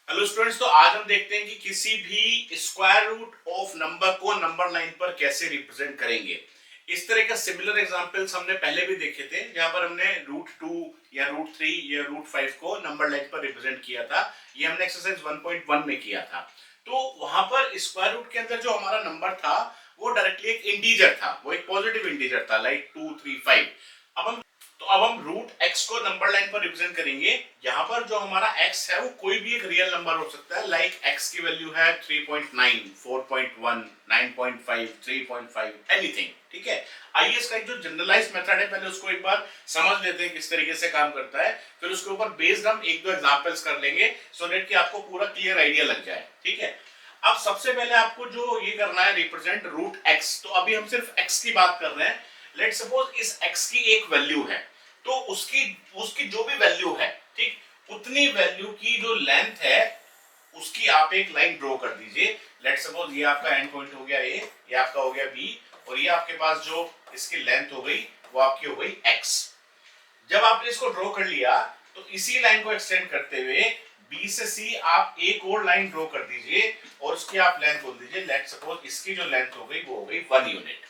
Hello students, तो आज हम देखते हैं कि किसी भी स्क्वायर रूट ऑफ नंबर को नंबर लाइन पर कैसे रिप्रेजेंट करेंगे। इस तरह का सिमिलर एग्जांपल्स हमने पहले भी देखे थे, जहां पर हमने रूट 2 या रूट 3 या रूट 5 को नंबर लाइन पर रिप्रेजेंट किया था। ये हमने एक्सरसाइज 1.1 में किया था। तो वहां पर स्क्वायर रूट के अंदर जो हमारा नंबर था वो डायरेक्टली एक इंटीजर था, वो एक पॉजिटिव इंटीजर था, लाइक 2 3 5। अब हम रूट x को नंबर लाइन पर रिप्रेजेंट करेंगे। यहाँ पर जो हमारा x है वो कोई भी एक रियल नंबर हो सकता है, लाइक x की वैल्यू है 3.9, 4.1, 9.5, 3.5, एनीथिंग। ठीक है, आइए इसका एक जो जनरलाइज मेथड है पहले उसको एक बार समझ लेते हैं किस तरीके से काम करता है, फिर उसके ऊपर बेस्ड हम एक दो एग्जांपल्स कर लेंगे सो दैट कि आपको पूरा क्लियर आइडिया लग जाए। ठीक है, अब सबसे पहले आपको जो ये करना है रिप्रेजेंट रूट x। तो अभी हम सिर्फ x की बात कर रहे हैं। लेट सपोज इस x की एक वैल्यू है, तो उसकी उसकी जो भी वैल्यू है, ठीक, उतनी वैल्यू की जो लेंथ है उसकी आप एक लाइन ड्रॉ कर दीजिए। लेट सपोज ये आपका एंड पॉइंट हो गया ए, ये आपका हो गया बी, और ये आपके पास जो इसकी लेंथ हो गई वो आपकी हो गई एक्स। जब आपने इसको ड्रॉ कर लिया तो इसी लाइन को एक्सटेंड करते हुए बी से सी आप एक और लाइन ड्रॉ कर दीजिए और उसकी आप लेंथ बोल दीजिए। लेट सपोज इसकी जो लेंथ हो गई वो हो गई 1 यूनिट।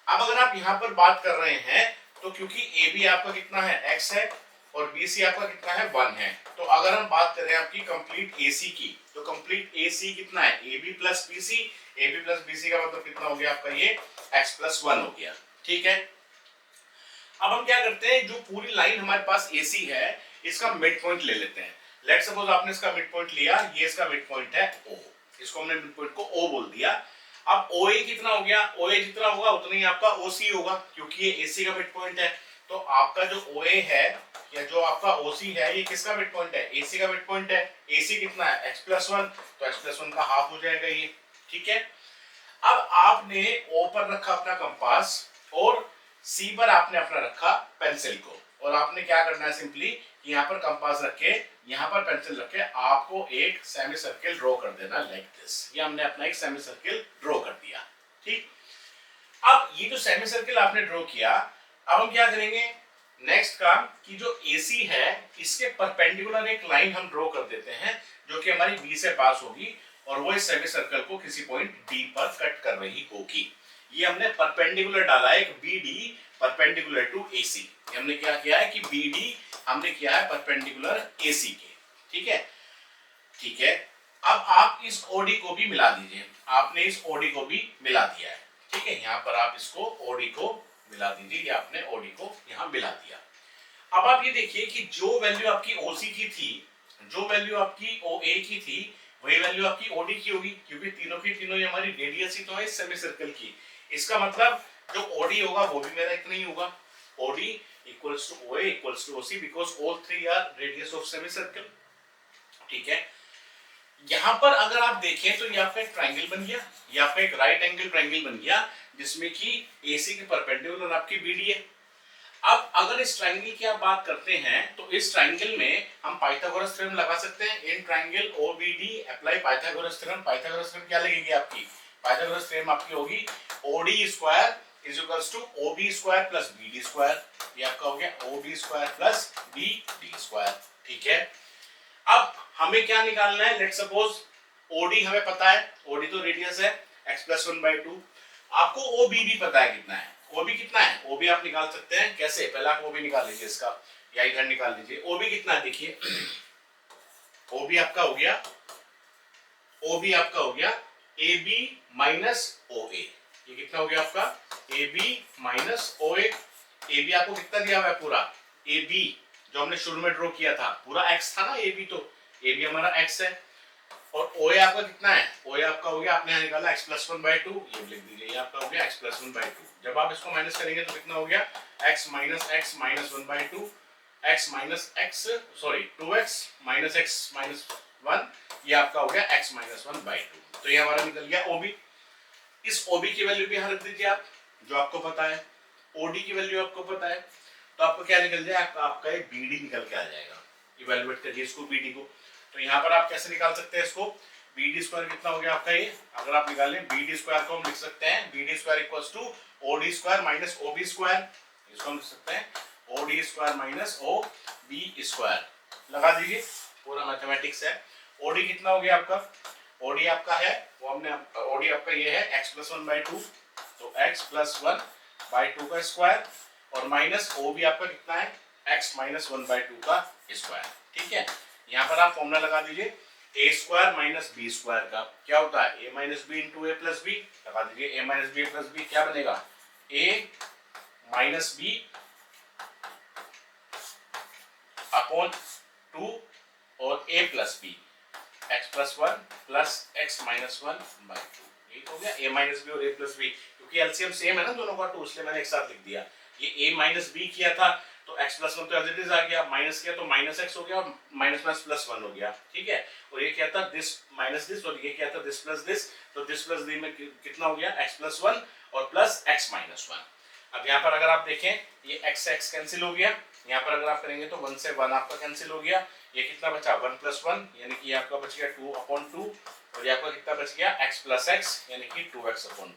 अब अगर आप यहां पर बात कर रहे हैं तो क्योंकि ए बी आपका कितना है x है और बी सी आपका कितना है 1 है, तो अगर हम बात करें आपकी कंप्लीट एसी की, तो कंप्लीट एसी कितना है A B plus B C. A B plus B C का मतलब कितना हो गया आपका ये x प्लस 1 हो गया। ठीक है, अब हम क्या करते हैं, जो पूरी लाइन हमारे पास एसी है इसका मिड पॉइंट ले लेते हैं। लेट सपोज आपने इसका मिड पॉइंट लिया, ये इसका मिड पॉइंट है ओ, इसको हमने मिड पॉइंट को ओ बोल दिया। अब ओ ए कितना हो गया, ओ ए जितना होगा उतना ही आपका ओ सी होगा क्योंकि ये एसी का मिड पॉइंट है। तो आपका जो ओ ए है या जो आपका ओ सी है ये किसका मिड पॉइंट है, एसी का मिड पॉइंट है। एसी कितना है x प्लस 1, तो x प्लस 1 का हाफ हो जाएगा ये। ठीक है, अब आपने ओ पर रखा अपना कंपास और सी पर आपने अपना रखा पेंसिल को, और आपने क्या करना है सिंपली यहाँ पर कंपास रख के यहाँ पर पेंसिल रख के आपको एक सेमी सर्किल ड्रॉ कर देना लाइक दिस। ये हमने अपना एक सेमी सर्किल ड्रॉ कर दिया। ठीक, अब ये जो सेमी सर्किल आपने ड्रॉ किया, अब हम क्या करेंगे नेक्स्ट काम कि जो एसी है इसके परपेंडिकुलर एक लाइन हम ड्रॉ कर देते हैं जो कि हमारी बी से पास होगी और वो इस सेमी सर्कल को किसी पॉइंट डी पर कट कर रही होगी। ये हमने परपेंडिकुलर डाला है, एक B D perpendicular to AC. ये हमने क्या किया है कि बी डी हमने किया है परपेंडिकुलर एसी के। ठीक है, ठीक है, अब आप इस ओडी को भी मिला दीजिए। आपने इस ओडी को भी मिला दिया है। ठीक है, यहाँ पर आप इसको ओडी को मिला दीजिए, या आपने ओडी को यहाँ मिला दिया। अब आप ये देखिए कि जो वैल्यू आपकी ओसी की थी, जो वैल्यू आपकी ओ ए की थी, वही वैल्यू आपकी ओडी की होगी क्योंकि तीनों की तीनों ये हमारी रेडियस ही तो है इस सेमी सर्कल की। इसका मतलब जो ओडी होगा वो भी मेरा इतना ही होगा, OD equals to OA equals to OC because all three are radius of semi circle. ठीक है, यहां पर अगर आप देखें तो ये आपका एक ट्राइंगल बन गया, ये आपका एक राइट एंगल ट्राइंगल बन गया जिसमें कि एसी के परपेंडिकुलर आपकी बीडी है। अब अगर इस ट्राइंगल की आप बात करते हैं तो इस ट्राइंगल में हम पाइथागोरस थ्योरम लगा सकते हैं। In triangle OBD apply Pythagoras theorem. Pythagoras theorem क्या लगेगी आपकी, पाइथागोरस थ्योरम आपकी होगी OD square is equals to OB square plus BD square. ये आपका हो गया OB square plus BD square. ठीक है, अब हमें क्या निकालना है, लेट सपोज ओडी हमें पता है, ओडी तो रेडियस है x प्लस 1/2। आपको ओबी भी पता है कितना है, ओबी कितना है, ओबी आप निकाल सकते हैं। कैसे, पहले आप ओबी निकाल लीजिए इसका, या इधर निकाल लीजिए। ओबी कितना है देखिए, ओबी आपका हो गया, ओबी आपका हो गया ए बी माइनस ओ ए। ये कितना हो गया आपका A B minus O A. A B आपको कितना दिया हुआ है पूरा, ए बी जो हमने शुरू में ड्रॉ किया था पूरा x था ना, ए बी तो ए बी हमारा x है। और ओ ए आपका कितना है, ओ ए आपका हो गया आपने यहाँ निकाला x प्लस 1/2। ये लिख दीजिए, ये आपका हो गया x प्लस 1/2। जब आप इसको माइनस करेंगे तो कितना हो गया x minus 1/2, x minus x sorry 2x minus x minus 1। ये आपका हो गया x माइनस 1/2। तो ये हमारा निकल गया ओबी। इस ओबी की वैल्यू भी यहाँ रख दीजिए आप, जो आपको पता है ओडी की वैल्यू आपको पता है, तो आपको क्या निकल जाएगा, आपका एक बीडी निकल के आ जाएगा। इवैल्यूएट करिए इसको बीडी को। तो यहाँ पर आप कैसे निकाल सकते हैं इसको, बीडी स्क्वायर कितना हो गया आपका ये, अगर आप निकालें बीडी स्क्वायर को हम लिख सकते हैं BD square equals to OD square minus OB square. इसको हम लिख सकते हैं OD square minus O B square. लगा दीजिए, पूरा मैथमेटिक्स है। ओडी कितना हो गया आपका, ओडी आपका है वो हमने, ओडी आपका ये है x प्लस 1/2, तो x प्लस 1/2 का स्क्वायर और माइनस ओ भी आपका कितना है x माइनस 1/2 का स्क्वायर। ठीक है, यहाँ पर आप फॉर्मूला लगा दीजिए a square minus B square का क्या होता है ए माइनस बी इंटू ए प्लस बी, लगा दीजिए a minus b plus b क्या बनेगा ए माइनस बी अपॉन 2 और a plus b x plus 1 plus x minus 1/2, ये हो गया a माइनस बी और a प्लस बी, क्योंकि एलसीएम सेम है ना दोनों का, तो इसलिए मैंने एक साथ लिख दिया। ये a माइनस बी किया था तो x प्लस 1 तो एज इट इज आ गया, माइनस किया तो माइनस x हो गया और माइनस माइनस प्लस 1 हो गया। ठीक है, और ये क्या था दिस माइनस दिस और ये क्या था दिस प्लस दिस, तो दिस प्लस दिस में कितना हो गया x प्लस 1 और प्लस x माइनस 1। अब यहाँ पर अगर आप देखें ये x x कैंसिल हो गया, यहाँ पर अगर आप करेंगे तो 1 से 1 आपका कैंसिल हो गया, ये कितना बचा 1 प्लस 1 यानी कि आपका बच गया 2/2 और ये आपका कितना बच गया x प्लस x यानी कि 2x/2।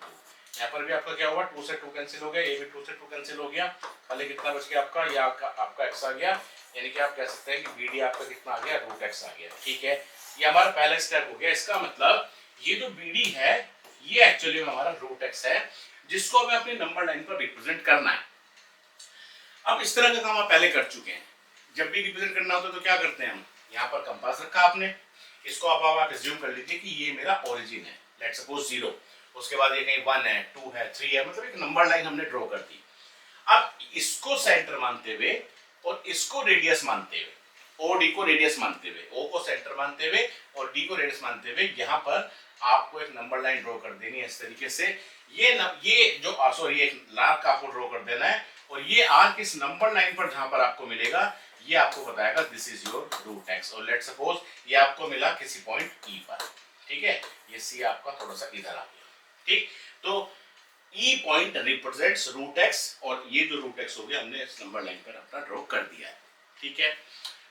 यहाँ पर भी आपका क्या हुआ 2 से 2 कैंसिल हो गया, ये भी 2 से 2 कैंसिल हो गया, खाली कितना बच गया आपका, ये आपका x आ गया, यानी कि आप कह सकते हैं कि BD आपका कितना आ गया √x आ गया। ठीक है, ये हमारा पहला स्टेप हो गया। इसका मतलब ये जो BD है ये एक्चुअली हमारा √x है जिसको हमें अपनी नंबर लाइन पर रिप्रेजेंट करना है। अब इस तरह का काम आप पहले कर चुके हैं, जब भी रिप्रेजेंट करना होता है तो क्या करते हैं हम, यहाँ पर कंपास रखा आपने, इसको आप एज्यूम कर लीजिए कि ये मेरा ओरिजिन है, लेट्स सपोज 0, उसके बाद ये कहीं 1 है 2 है 3 है, मतलब एक नंबर लाइन हमने ड्रॉ कर दी। अब इसको सेंटर मानते हुए और इसको रेडियस मानते हुए, ओ डी को रेडियस मानते हुए, ओ को सेंटर मानते हुए और डी को रेडियस मानते हुए यहाँ पर आपको एक नंबर लाइन ड्रॉ कर देनी है इस तरीके से। ये जो सॉरी एक आर्क आपको ड्रॉ कर देना है और ये आर्क इस नंबर लाइन पर जहां पर आपको मिलेगा ये आपको बताएगा दिस इज योर √x, और लेट्स सपोज ये आपको मिला किसी पॉइंट ई पर। ठीक है, ये सी आपका थोड़ा सा इधर आ गया। ठीक, तो ई पॉइंट रिप्रेजेंट्स √x और ये जो √x हो गया हमने इस नंबर लाइन पर अपना ड्रॉ कर दिया है। ठीक है,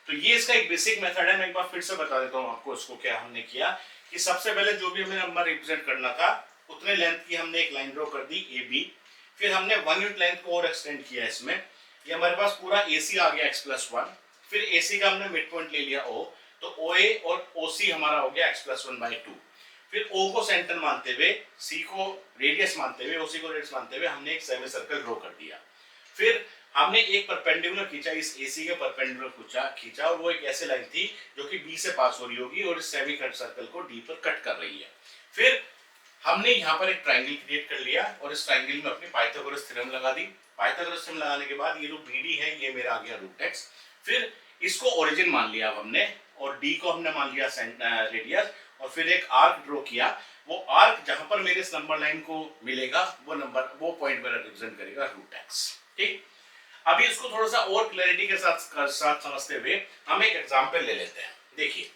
तो ये इसका एक बेसिक मेथड है, मैं एक बार फिर से बता देता हूँ आपको इसको क्या हमने किया कि सबसे पहले जो भी हमें नंबर रिप्रेजेंट करना था उतने लेंथ की हमने एक लाइन ड्रॉ कर दी ए बी, फिर हमने 1 यूनिट लेंथ को और एक्सटेंड किया इसमें, ये हमारे पास पूरा AC आ गया x प्लस 1, फिर AC का हमने मिड पॉइंट ले लिया O, तो OA और OC हमारा हो गया x प्लस 1/2, फिर O को सेंटर मानते हुए, C को रेडियस मानते हुए, OC को रेडियस मानते हुए हमने एक सेमी सर्कल ड्रॉ कर दिया। फिर हमने एक परपेंडिकुलर खींचा, इस AC के परपेंडिकुलर खींचा और वो एक ऐसे लाइन थी जो कि B से पास हो रही होगी और इस सेमी सर्कल को D पर कट कर रही है। फिर हमने यहाँ पर एक ट्रायंगल क्रिएट कर लिया और इस ट्रायंगल में अपनी पाइथागोरस थ्योरम लगा दी। पाइथागोरस थ्योरम लगाने के बाद ये जो BD है ये मेरा आ गया √x, फिर इसको ओरिजिन मान लिया हमने और D को हमने मान लिया रेडियस और फिर एक आर्क ड्रॉ किया, वो आर्क जहां पर मेरे इस नंबर लाइन को मिलेगा वो पॉइंट मेरा रिप्रेजेंट करेगा √x। ठीक, अभी इसको थोड़ा सा और क्लैरिटी के साथ समझते हुए हम एक एग्जाम्पल ले लेते हैं। देखिए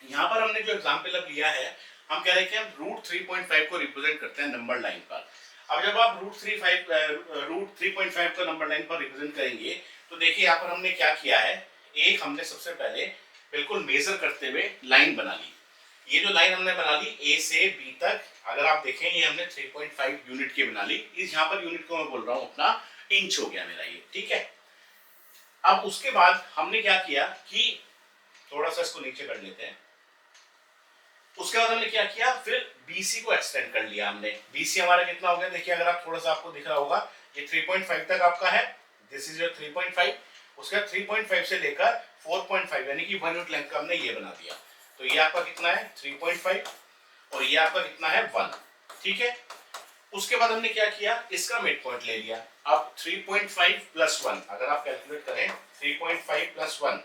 यहाँ पर हमने जो एग्जाम्पल अब लिया है, हम कह रहे हैं कि हम √3.5 को रिप्रेजेंट करते हैं नंबर लाइन पर। अब जब आप √3.5 को नंबर लाइन पर रिप्रेजेंट करेंगे तो देखिए यहाँ पर हमने क्या किया है, एक हमने सबसे पहले बिल्कुल मेजर करते हुए लाइन बना ली। ये जो लाइन हमने बना ली A से B तक, अगर आप देखें ये हमने 3.5 यूनिट की बना ली, इस यहाँ पर यूनिट को मैं बोल रहा हूँ अपना इंच हो गया मेरा ये। ठीक है, अब उसके बाद हमने क्या किया कि थोड़ा सा इसको नीचे कर लेते हैं, उसके बाद हमने क्या किया फिर BC को एक्सटेंड कर लिया हमने। BC हमारा कितना हो गया, देखिए अगर आप थोड़ा सा आपको दिख रहा होगा ये 3.5 तक आपका है, दिस इज योर 3.5, उसके बाद 3.5 से लेकर 4.5 यानी कि 1 यूनिट लेंथ का हमने ये बना दिया, तो ये आपका कितना है 3.5 और ये आपका कितना है 1। ठीक है, उसके बाद हमने क्या किया इसका मिड पॉइंट ले लिया। अब 3.5 प्लस 1 अगर आप कैलकुलेट करें 3.5 प्लस 1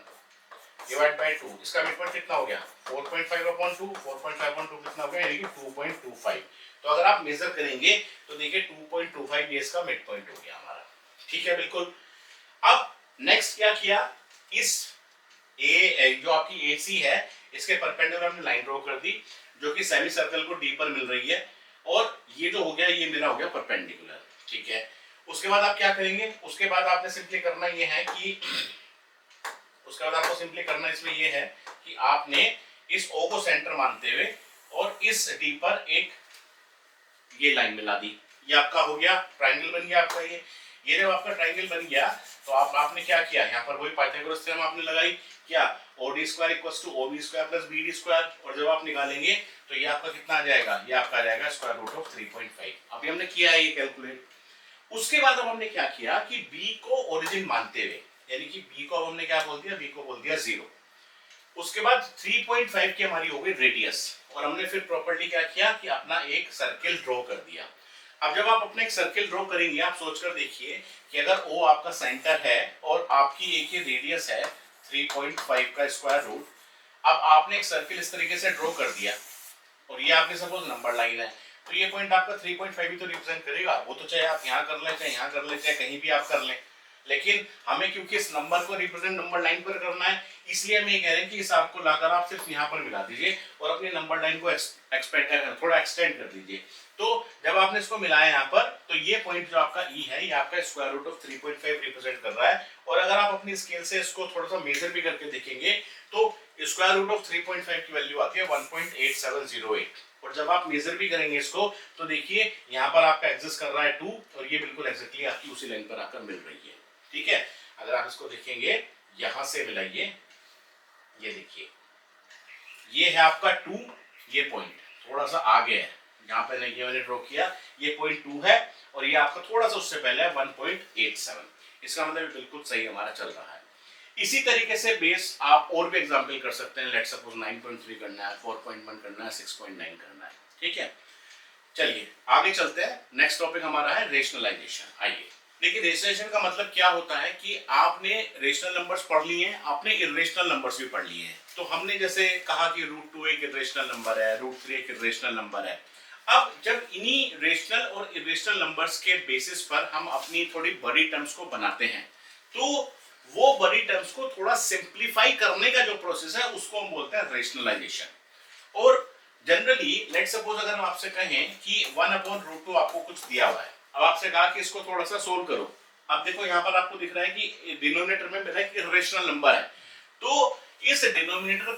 डिवाइड बाय 2, इसका मिड पॉइंट कितना हो गया 4.5/2, 4.5/2 कितना हो गया यानी कि 2.25। तो अगर आप मेजर करेंगे तो देखिए 2.25 ये इसका मिड पॉइंट हो गया हमारा। ठीक है, बिल्कुल। अब नेक्स्ट क्या किया, इस जो आपकी AC है इसके परपेंडिकुलर हमने लाइन ड्रॉ कर दी जो कि सेमी सर्कल को D पर मिल रही है और ये जो हो गया ये मेरा हो गया परपेंडिकुलर। ठीक है, उसके बाद आप क्या करेंगे, उसके बाद आपने सिंपली करना ये है कि उसके बाद आपको सिंपली करना इसमें ये है कि आपने इस O को सेंटर मानते हुए और इस D पर एक ये लाइन मिला दी, ये आपका हो गया ट्रायंगल बन गया आपका ये जब आपका ट्रायंगल बन गया तो आपने क्या किया यहाँ पर वही पाइथागोरस थ्योरम आपने लगाई क्या OD square equals to OB square plus BD square, और जब आप निकालेंगे तो ये आपका कितना आ जाएगा, ये आपका आ जाएगा स्क्वायर रूट ऑफ 3.5। अभी हमने किया है ये कैलकुलेट। उसके बाद अब हमने क्या किया कि बी को ओरिजिन मानते हुए, यानी कि बी को अब हमने क्या बोल दिया, बी को बोल दिया 0। उसके बाद 3.5 की हमारी हो गई रेडियस, और हमने फिर प्रॉपर्ली क्या किया कि अपना एक सर्किल ड्रॉ कर दिया। अब जब आप अपना एक सर्किल ड्रॉ करेंगे, आप सोचकर देखिए कि अगर ओ आपका सेंटर है और आपकी एक ये रेडियस है 3.5 का स्क्वायर रूट, अब आपने एक सर्किल इस तरीके से ड्रॉ कर दिया और ये आपके सपोज नंबर लाइन है, तो ये पॉइंट आपका 3.5 ही तो रिप्रेजेंट करेगा। वो तो चाहे आप यहाँ कर लें, चाहे यहाँ कर लें, चाहे कहीं भी आप कर लें, लेकिन हमें क्योंकि इस नंबर को रिप्रेजेंट नंबर लाइन पर करना है, इसलिए हम ये कह रहे हैं कि इस आपको लाकर आप सिर्फ यहाँ पर मिला दीजिए और अपनी नंबर लाइन को थोड़ा एक्सटेंड कर दीजिए। तो जब आपने इसको मिलाया यहाँ पर, तो ये पॉइंट जो आपका ई है, ये आपका स्क्वायर रूट ऑफ 3.5 रिप्रेजेंट कर रहा है। और अगर आप अपनी स्केल से इसको थोड़ा सा मेजर भी करके देखेंगे तो स्क्वायर रूट ऑफ 3.5 की वैल्यू आती है 1.8708। और जब आप मेजर भी करेंगे इसको तो देखिए यहाँ पर आपका एग्जिस्ट कर रहा है 2, और ये बिल्कुल एग्जैक्टली आपकी उसी लाइन पर आकर मिल रही है। ठीक है, अगर आप इसको देखेंगे यहां से मिलाइए, ये देखिए ये है आपका 2, ये पॉइंट थोड़ा सा आगे है, यहाँ पे नहीं ये मैंने ड्रॉ किया, ये पॉइंट 2 है और ये आपका थोड़ा सा उससे पहले है 1.87। इसका मतलब बिल्कुल सही हमारा चल रहा है। इसी तरीके से बेस आप और भी एग्जांपल कर सकते हैं। लेट्स सपोज 9.3 करना है, 4.1 करना है, 6.9 करना है। ठीक है, चलिए आगे चलते हैं। नेक्स्ट टॉपिक हमारा है रेशनलाइजेशन। आइए देखिए, रेशनलाइजेशन का मतलब क्या होता है कि आपने रेशनल नंबर्स पढ़ लिए हैं, आपने इर्रेशनल नंबर्स भी पढ़ लिए हैं। तो हमने जैसे कहा कि √2 एक इर्रेशनल नंबर है, √3 एक इर्रेशनल नंबर है। अब जब इन्हीं रेशनल और इर्रेशनल नंबर्स के बेसिस पर हम अपनी थोड़ी बड़ी टर्म्स को बनाते हैं, तो वो बड़ी टर्म्स को थोड़ा सिंप्लीफाई करने का जो प्रोसेस है उसको हम बोलते हैं रेशनलाइजेशन। और जनरली लेट सपोज अगर हम आपसे कहें कि 1/√2 आपको कुछ दिया हुआ है, अब आपसे कहा कि इसको थोड़ा सा सोल्व करो। अब देखो यहाँ पर आपको दिख रहा है कि डिनोमिनेटर में मेरा एक इर्रेशनल नंबर है, तो इस डिनोमिनेटर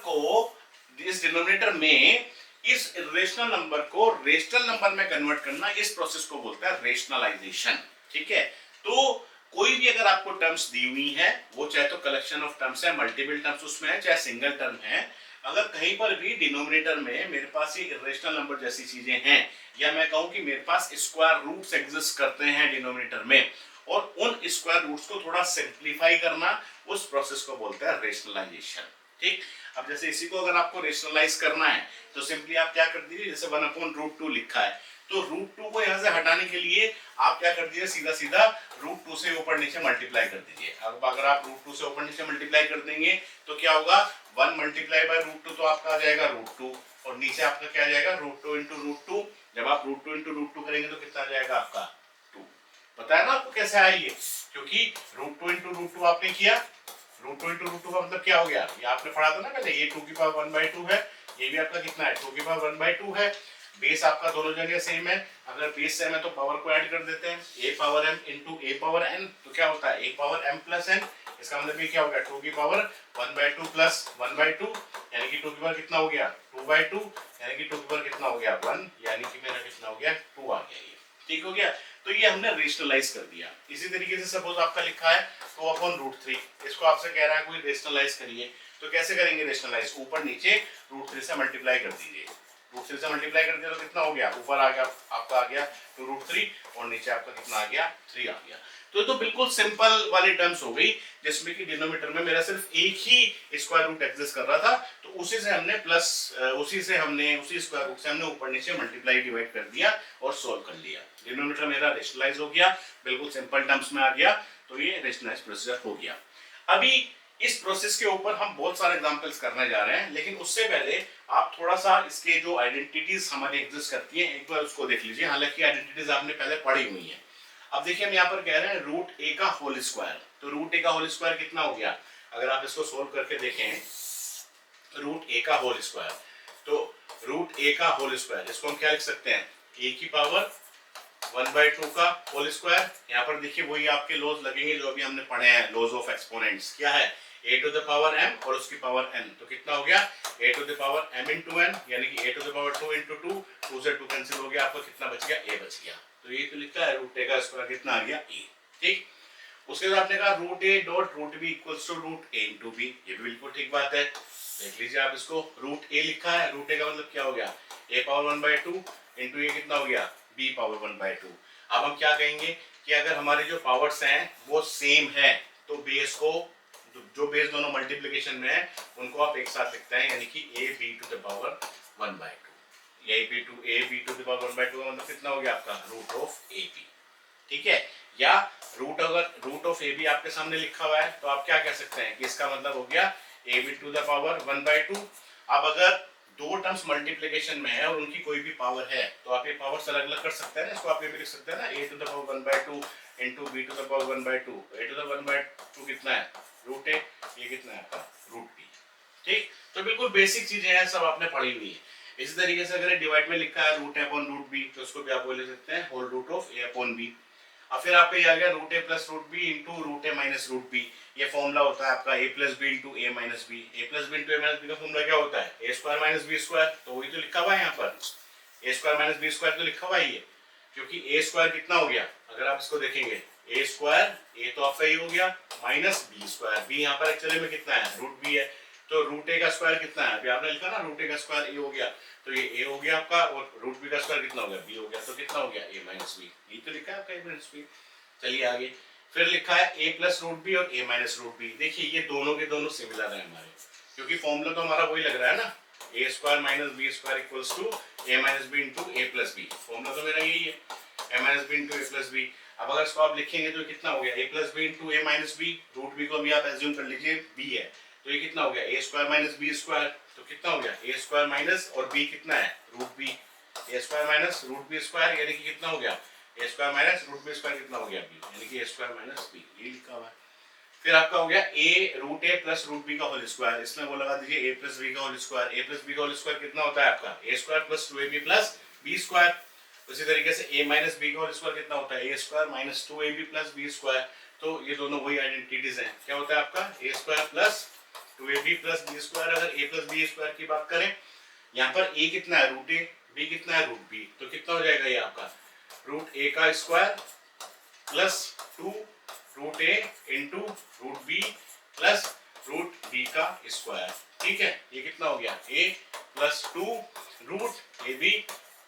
में इस इर्रेशनल नंबर को रेशनल नंबर में कन्वर्ट करना, इस प्रोसेस को बोलते हैं रेशनलाइजेशन। ठीक है, तो कोई भी अगर आपको टर्म्स दी हुई है, वो चाहे तो कलेक्शन ऑफ टर्म्स है, मल्टीपल टर्म्स उसमें है, चाहे सिंगल टर्म है, अगर कहीं पर भी डिनोमिनेटर में मेरे पास ये इर्रेशनल नंबर जैसी चीजें हैं, या मैं कहूं कि मेरे पास स्क्वायर रूट्स एग्जिस्ट करते हैं डिनोमिनेटर में, और उन स्क्वायर रूट्स को थोड़ा सिंप्लीफाई करना, उस प्रोसेस को बोलते हैं रेशनलाइजेशन। ठीक, अब जैसे इसी को अगर आपको रेशनलाइज करना है तो सिंपली आप क्या कर दीजिए, जैसे 1/√2 लिखा है, तो √2 को यहां से हटाने के लिए आप क्या कर दीजिए, सीधा सीधा √2 से ऊपर नीचे मल्टीप्लाई कर दीजिए। अब अगर आप √2 से ऊपर नीचे मल्टीप्लाई कर देंगे तो क्या होगा, 1 मल्टीप्लाई बाय √2 तो आपका आ जाएगा √2, और नीचे आपका क्या आ जाएगा, √2 इंटू √2। जब आप √2 इंटू √2 करेंगे तो कितना आ जाएगा आपका 2। पता है ना आपको कैसे आया ये, क्योंकि √2 इंटू √2 आपने किया, √2 इंटू √2 का मतलब क्या हो गया, ये आपने पढ़ा था ना पहले, ये 2 की पावर 1/2 है, ये भी आपका कितना है 2 की पावर 1/2 है। बेस आपका दोनों जगह सेम है, अगर बेस सेम है तो पावर को ऐड कर देते हैं, a power m into a power n, तो क्या होता है a power m plus n। इसका मतलब ये क्या हो गया, 2 की पावर 1/2 प्लस 1/2, यानी कि 2 की पावर कितना हो गया 2/2, यानी कि 2 की पावर कितना हो गया 1, यानी कि मेरा कितना हो गया 2 आ गया। ये ठीक हो गया, तो ये हमने रेशनलाइज कर दिया। इसी तरीके से सपोज आपका लिखा है 2/√3, इसको आपसे कह रहा है कोई रेशनलाइज करिए, तो कैसे करेंगे रेशनलाइज, ऊपर नीचे √3 से मल्टीप्लाई कर दीजिए, √3 से मल्टीप्लाई कर दिया तो कितना हो गया, ऊपर आ गया आपका आ गया 2√3 और नीचे आपका कितना आ गया 3 आ गया। तो बिल्कुल सिंपल वाली टर्म्स हो गई, जिसमें कि डिनोमिनेटर में मेरा सिर्फ एक ही स्क्वायर रूट एग्जिस्ट कर रहा था, तो उसी से हमने उसी स्क्वायर रूट से हमने ऊपर नीचे मल्टीप्लाई डिवाइड कर दिया और सोल्व कर लिया। डिनोमिनेटर मेरा रेशनलाइज हो गया, बिल्कुल सिंपल टर्म्स में आ गया, तो ये रेशनलाइज प्रोसीजर हो गया। अभी इस प्रोसेस के ऊपर हम बहुत सारे एग्जांपल्स करने जा रहे हैं, लेकिन उससे पहले आप थोड़ा सा इसके जो आइडेंटिटीज हमारी एग्जिस्ट करती हैं एक बार उसको देख लीजिए। हालांकि आइडेंटिटीज आपने पहले पढ़ी हुई हैं। अब देखिए हम यहाँ पर कह रहे हैं √a का होल स्क्वायर, तो √a का होल स्क्वायर कितना हो गया, अगर आप इसको सोल्व करके देखें √a का होल स्क्वायर, तो √a का होल स्क्वायर इसको हम क्या लिख सकते हैं, a की पावर 1/2 का होल स्क्वायर। यहाँ पर देखिए वही आपके लॉज लगेंगे जो अभी हमने पढ़े हैं, लॉज ऑफ एक्सपोनेंट्स। क्या है, a to the power m और उसकी पावर n, तो कितना हो गया a to the power m into n, यानी कि a to the power 2 into 2, 2 से 2 कैंसिल हो गया, आपको कितना बच गया a बच गया। तो ये तो लिखा है √a का स्क्वायर कितना आ गया a। ठीक, उसके बाद आपने कहा root a dot root b equals to root A into b, ये भी बिल्कुल ठीक बात है। देख लीजिए आप इसको, रूट ए लिखा है, रूट ए का मतलब क्या हो गया, ए पावर 1/2 इंटू ये कितना हो गया, बी पावर 1/2। अब हम क्या कहेंगे कि अगर हमारे जो पावर्स हैं वो सेम है तो बेस को, जो बेस दोनों मल्टीप्लिकेशन में है उनको आप एक साथ लिखते हैं, यानी कि a b to the power 1/2। A b to the power 1/2 का मतलब कितना हो गया आपका, रूट ऑफ ए बी। ठीक है, या रूट, अगर रूट ऑफ ए बी आपके सामने लिखा हुआ है तो आप क्या कह सकते हैं कि इसका मतलब हो गया a b to the power 1/2। अब अगर दो टर्म्स मल्टीप्लिकेशन में है और उनकी कोई भी पावर है तो आप ये पावर्स अलग अलग कर सकते हैं ना, इसको आप ये भी लिख सकते हैं ना, A to the power 1/2 into B to the power 1/2। A to the 1/2 कितना है, रूट ए, ये कितना है आपका, रूट बी। ठीक, तो बिल्कुल बेसिक चीजें हैं, सब आपने पढ़ी हुई है। इसी तरीके से अगर डिवाइड में लिखा है root A upon root B तो उसको भी आप बोल सकते हैं whole root of A upon B. अब फिर आपका ये आ गया root A plus root B into root A minus root B. ये फॉर्मूला होता है आपका A plus B into A minus B. A plus B into A minus B का फॉर्मूला क्या होता है, A square minus B square. तो वही तो लिखा हुआ है यहाँ पर, ए स्क्वायर माइनस बी स्क्वायर तो लिखा हुआ है ये, क्योंकि ए स्क्वायर कितना हो गया, अगर आप इसको देखेंगे ए स्क्वायर, ए तो आपका ये हो गया, माइनस बी स्क्वायर, बी यहाँ पर एक्चुअली में कितना है, रूट बी है। तो रूट ए का स्क्वायर कितना है, अभी आपने लिखा ना रूट ए का स्क्वायर ए हो गया, तो ये ए हो गया आपका, और रूट बी का स्क्वायर कितना हो गया, बी हो गया, तो कितना हो गया, ए माइनस बी। ये तो लिखा है आपका ए माइनस बी। चलिए आगे, फिर लिखा है ए प्लस रूट बी और ए माइनस रूट बी। देखिए ये दोनों के दोनों सिमिलर है हमारे, क्योंकि फॉर्मूला तो हमारा वही लग रहा है ना, A square minus B square equals to A minus B into A plus B. Formula तो मेरा यही है, ए माइनस बी इंटू ए प्लस बी। अब अगर इसको आप लिखेंगे तो कितना हो गया, A plus B into A minus B, root B को भी आप एज्यूम कर लीजिए बी है, तो ये कितना हो गया, ए स्क्वायर माइनस बी स्क्वायर, तो कितना हो गया, ए स्क्वायर माइनस और बी कितना है, root B, A square minus root B square, यानी कि कितना हो गया, ए square minus root B square कितना हो गया, बी, यानी कि ए स्क्वायर माइनस बी, ये लिखा हुआ है। फिर आपका हो गया A root A plus root B का होल स्क्वायर, इसमें वो लगा दीजिए ए प्लस बी का whole square. A plus B का होल स्क्वायर कितना होता है आपका, A square plus 2ab plus B square. उसी तरीके से ए माइनस बी का होल स्क्वायर कितना होता है, A square minus 2ab plus B square. तो ये दोनों वही आइडेंटिटीज हैं, क्या होता है आपका, A square plus 2ab plus B square. अगर ए प्लस बी स्क्वायर की बात करें, यहाँ पर ए कितना है, रूट ए, बी कितना है, रूट बी, तो कितना हो जाएगा ये आपका, रूट ए का स्क्वायर प्लस 2 रूट ए into root B plus root B का स्क्वायर। ठीक है, ये कितना हो गया, A plus 2 root A B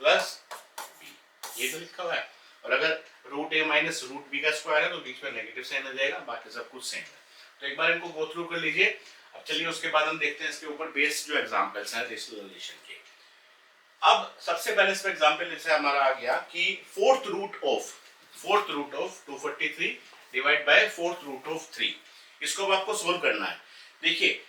plus B, ये तो लिखा हुआ है। और अगर root A minus root B का स्क्वायर है तो बीच में नेगेटिव साइन आ जाएगा, बाकी सब कुछ सेम है। तो एक बार इनको गो थ्रू कर लीजिए। अब चलिए उसके बाद हम देखते हैं इसके ऊपर बेस्ड जो एग्जांपल्स हैं रेशनलाइजेशन के। अब सबसे पहले इसमें एग्जांपल जैसे हमारा आ गया कि fourth root of 243 divide by fourth root of 3, इसको अब आपको सोल्व करना है। देखिए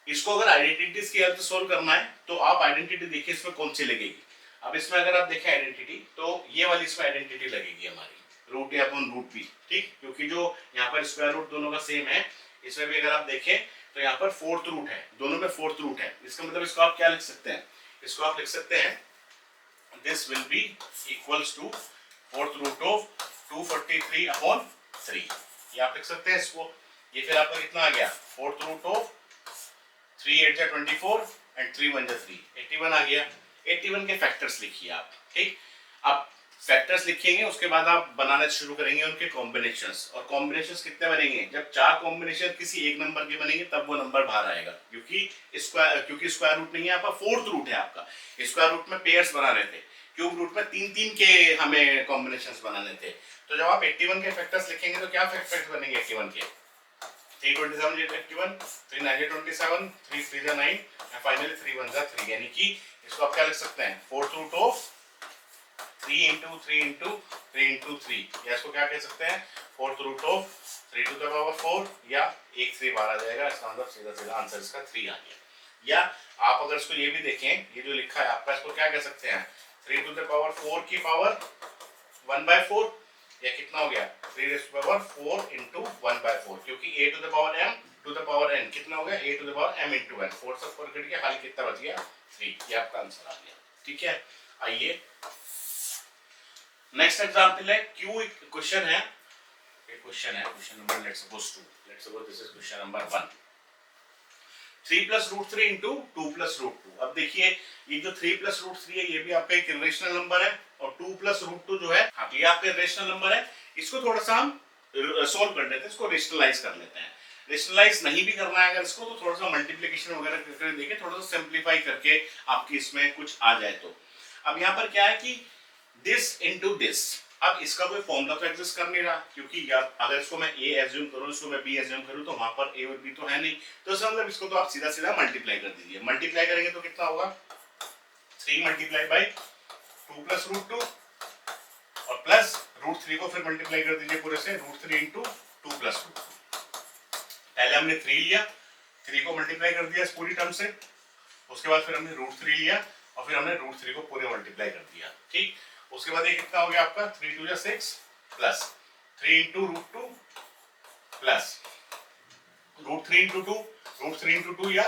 इसको अगर आइडेंटिटीज की हेल्प से सोल्व करना है तो आप आइडेंटिटी देखिए इसमें कौन सी लगेगी। अब इसमें अगर आप देखें आइडेंटिटी, तो ये वाली इसमें आइडेंटिटी लगेगी हमारी, root A upon root B. ठीक, क्योंकि जो यहाँ पर स्क्वायर रूट दोनों का सेम है, इसमें भी अगर आप देखें तो यहाँ पर फोर्थ रूट है, दोनों में फोर्थ रूट है। इसका मतलब इसको आप क्या लिख सकते हैं, इसको आप लिख सकते हैं this will be equals to fourth root of 243 upon 3, ये आप लिख सकते हैं इसको। ये फिर आपका कितना आ गया, फोर्थ रूट ऑफ 3 8 जा 24 एंड 3 1 जा 3, 81 आ गया। 81 के फैक्टर्स लिखिए आप। ठीक, अब फैक्टर्स लिखेंगे उसके बाद आप बनाना शुरू करेंगे उनके कॉम्बिनेशंस। और कॉम्बिनेशंस कितने बनेंगे, जब 4 कॉम्बिनेशन किसी एक नंबर के बनेंगे तब वो नंबर बाहर आएगा, क्योंकि स्क्वायर रूट नहीं है आपका, फोर्थ रूट है आपका। स्क्वायर रूट में पेयर्स बनाने थे, क्यूब रूट में 3-3 के हमें कॉम्बिनेशंस बनाने थे। तो जब आप 81 के फैक्टर्स लिखेंगे तो क्या फैक्टर्स बनेंगे 81 के, 327 81, 3 9 27, 3 3 9 एंड फाइनली 3 1 3, यानी कि इसको आप क्या लिख सकते हैं, fourth root of 3 into 3 into 3 into 3, या इसको क्या कह सकते हैं, fourth root of 3 to the power 4, या 1 3 बाहर आ जाएगा, इसका मतलब सीधा सीधा आंसर इसका 3 आ गया। या आप अगर इसको ये भी देखें, ये जो लिखा है आपका, इसको क्या कह सकते हैं, 3 टू द पावर 4 की पावर 1/4, या कितना हो गया 3 raise to the power 4 into 1/4, क्योंकि a to the power m to the power n कितना हो गया, a to the power m into n, 4 से 4 कट गया, खाली कितना बच गया 3, ये आपका आंसर आ गया। ठीक है, आइए नेक्स्ट एग्जांपल है, क्यू क्वेश्चन है, ये क्वेश्चन है, question number let's suppose this is question number 1, 3 plus root 3 into 2 plus root 2। अब देखिए ये जो 3 प्लस रूट 3 है ये भी आपका एक इरेशनल नंबर है, और 2 प्लस रूट 2 जो है, हाँ, ये आपका इरेशनल नंबर है। इसको थोड़ा सा हम सोल्व कर लेते हैं, इसको रेशनलाइज कर लेते हैं। रेशनलाइज नहीं भी करना है अगर इसको, तो थोड़ा सा मल्टीप्लिकेशन वगैरह करके देखें, थोड़ा सा सिंप्लीफाई करके आपकी इसमें कुछ आ जाए तो। अब यहाँ पर क्या है कि दिस इनटू दिस, अब इसका कोई फॉर्मूला तो एग्जिस्ट कर नहीं रहा, क्योंकि अगर इसको मैं a एज्यूम करूं, इसको मैं b एज्यूम करूं, तो वहां पर a और b तो है नहीं, तो इसका मतलब इसको तो आप सीधा सीधा मल्टीप्लाई कर दीजिए। मल्टीप्लाई करेंगे तो कितना होगा, 3 मल्टीप्लाई बाई 2 प्लस रूट 2 और प्लस रूट 3 को फिर मल्टीप्लाई कर दीजिए पूरे से, रूट 3 इंटू 2 प्लस रूट 2। पहले हमने 3 लिया, 3 को मल्टीप्लाई कर दिया इस पूरी टर्म से, उसके बाद फिर हमने रूट 3 लिया और फिर हमने रूट 3 को पूरे मल्टीप्लाई कर दिया। ठीक, उसके बाद ये कितना हो गया आपका, 3 2 6 plus 3 into root 2 plus root 3 into 2, root 3 into 2 या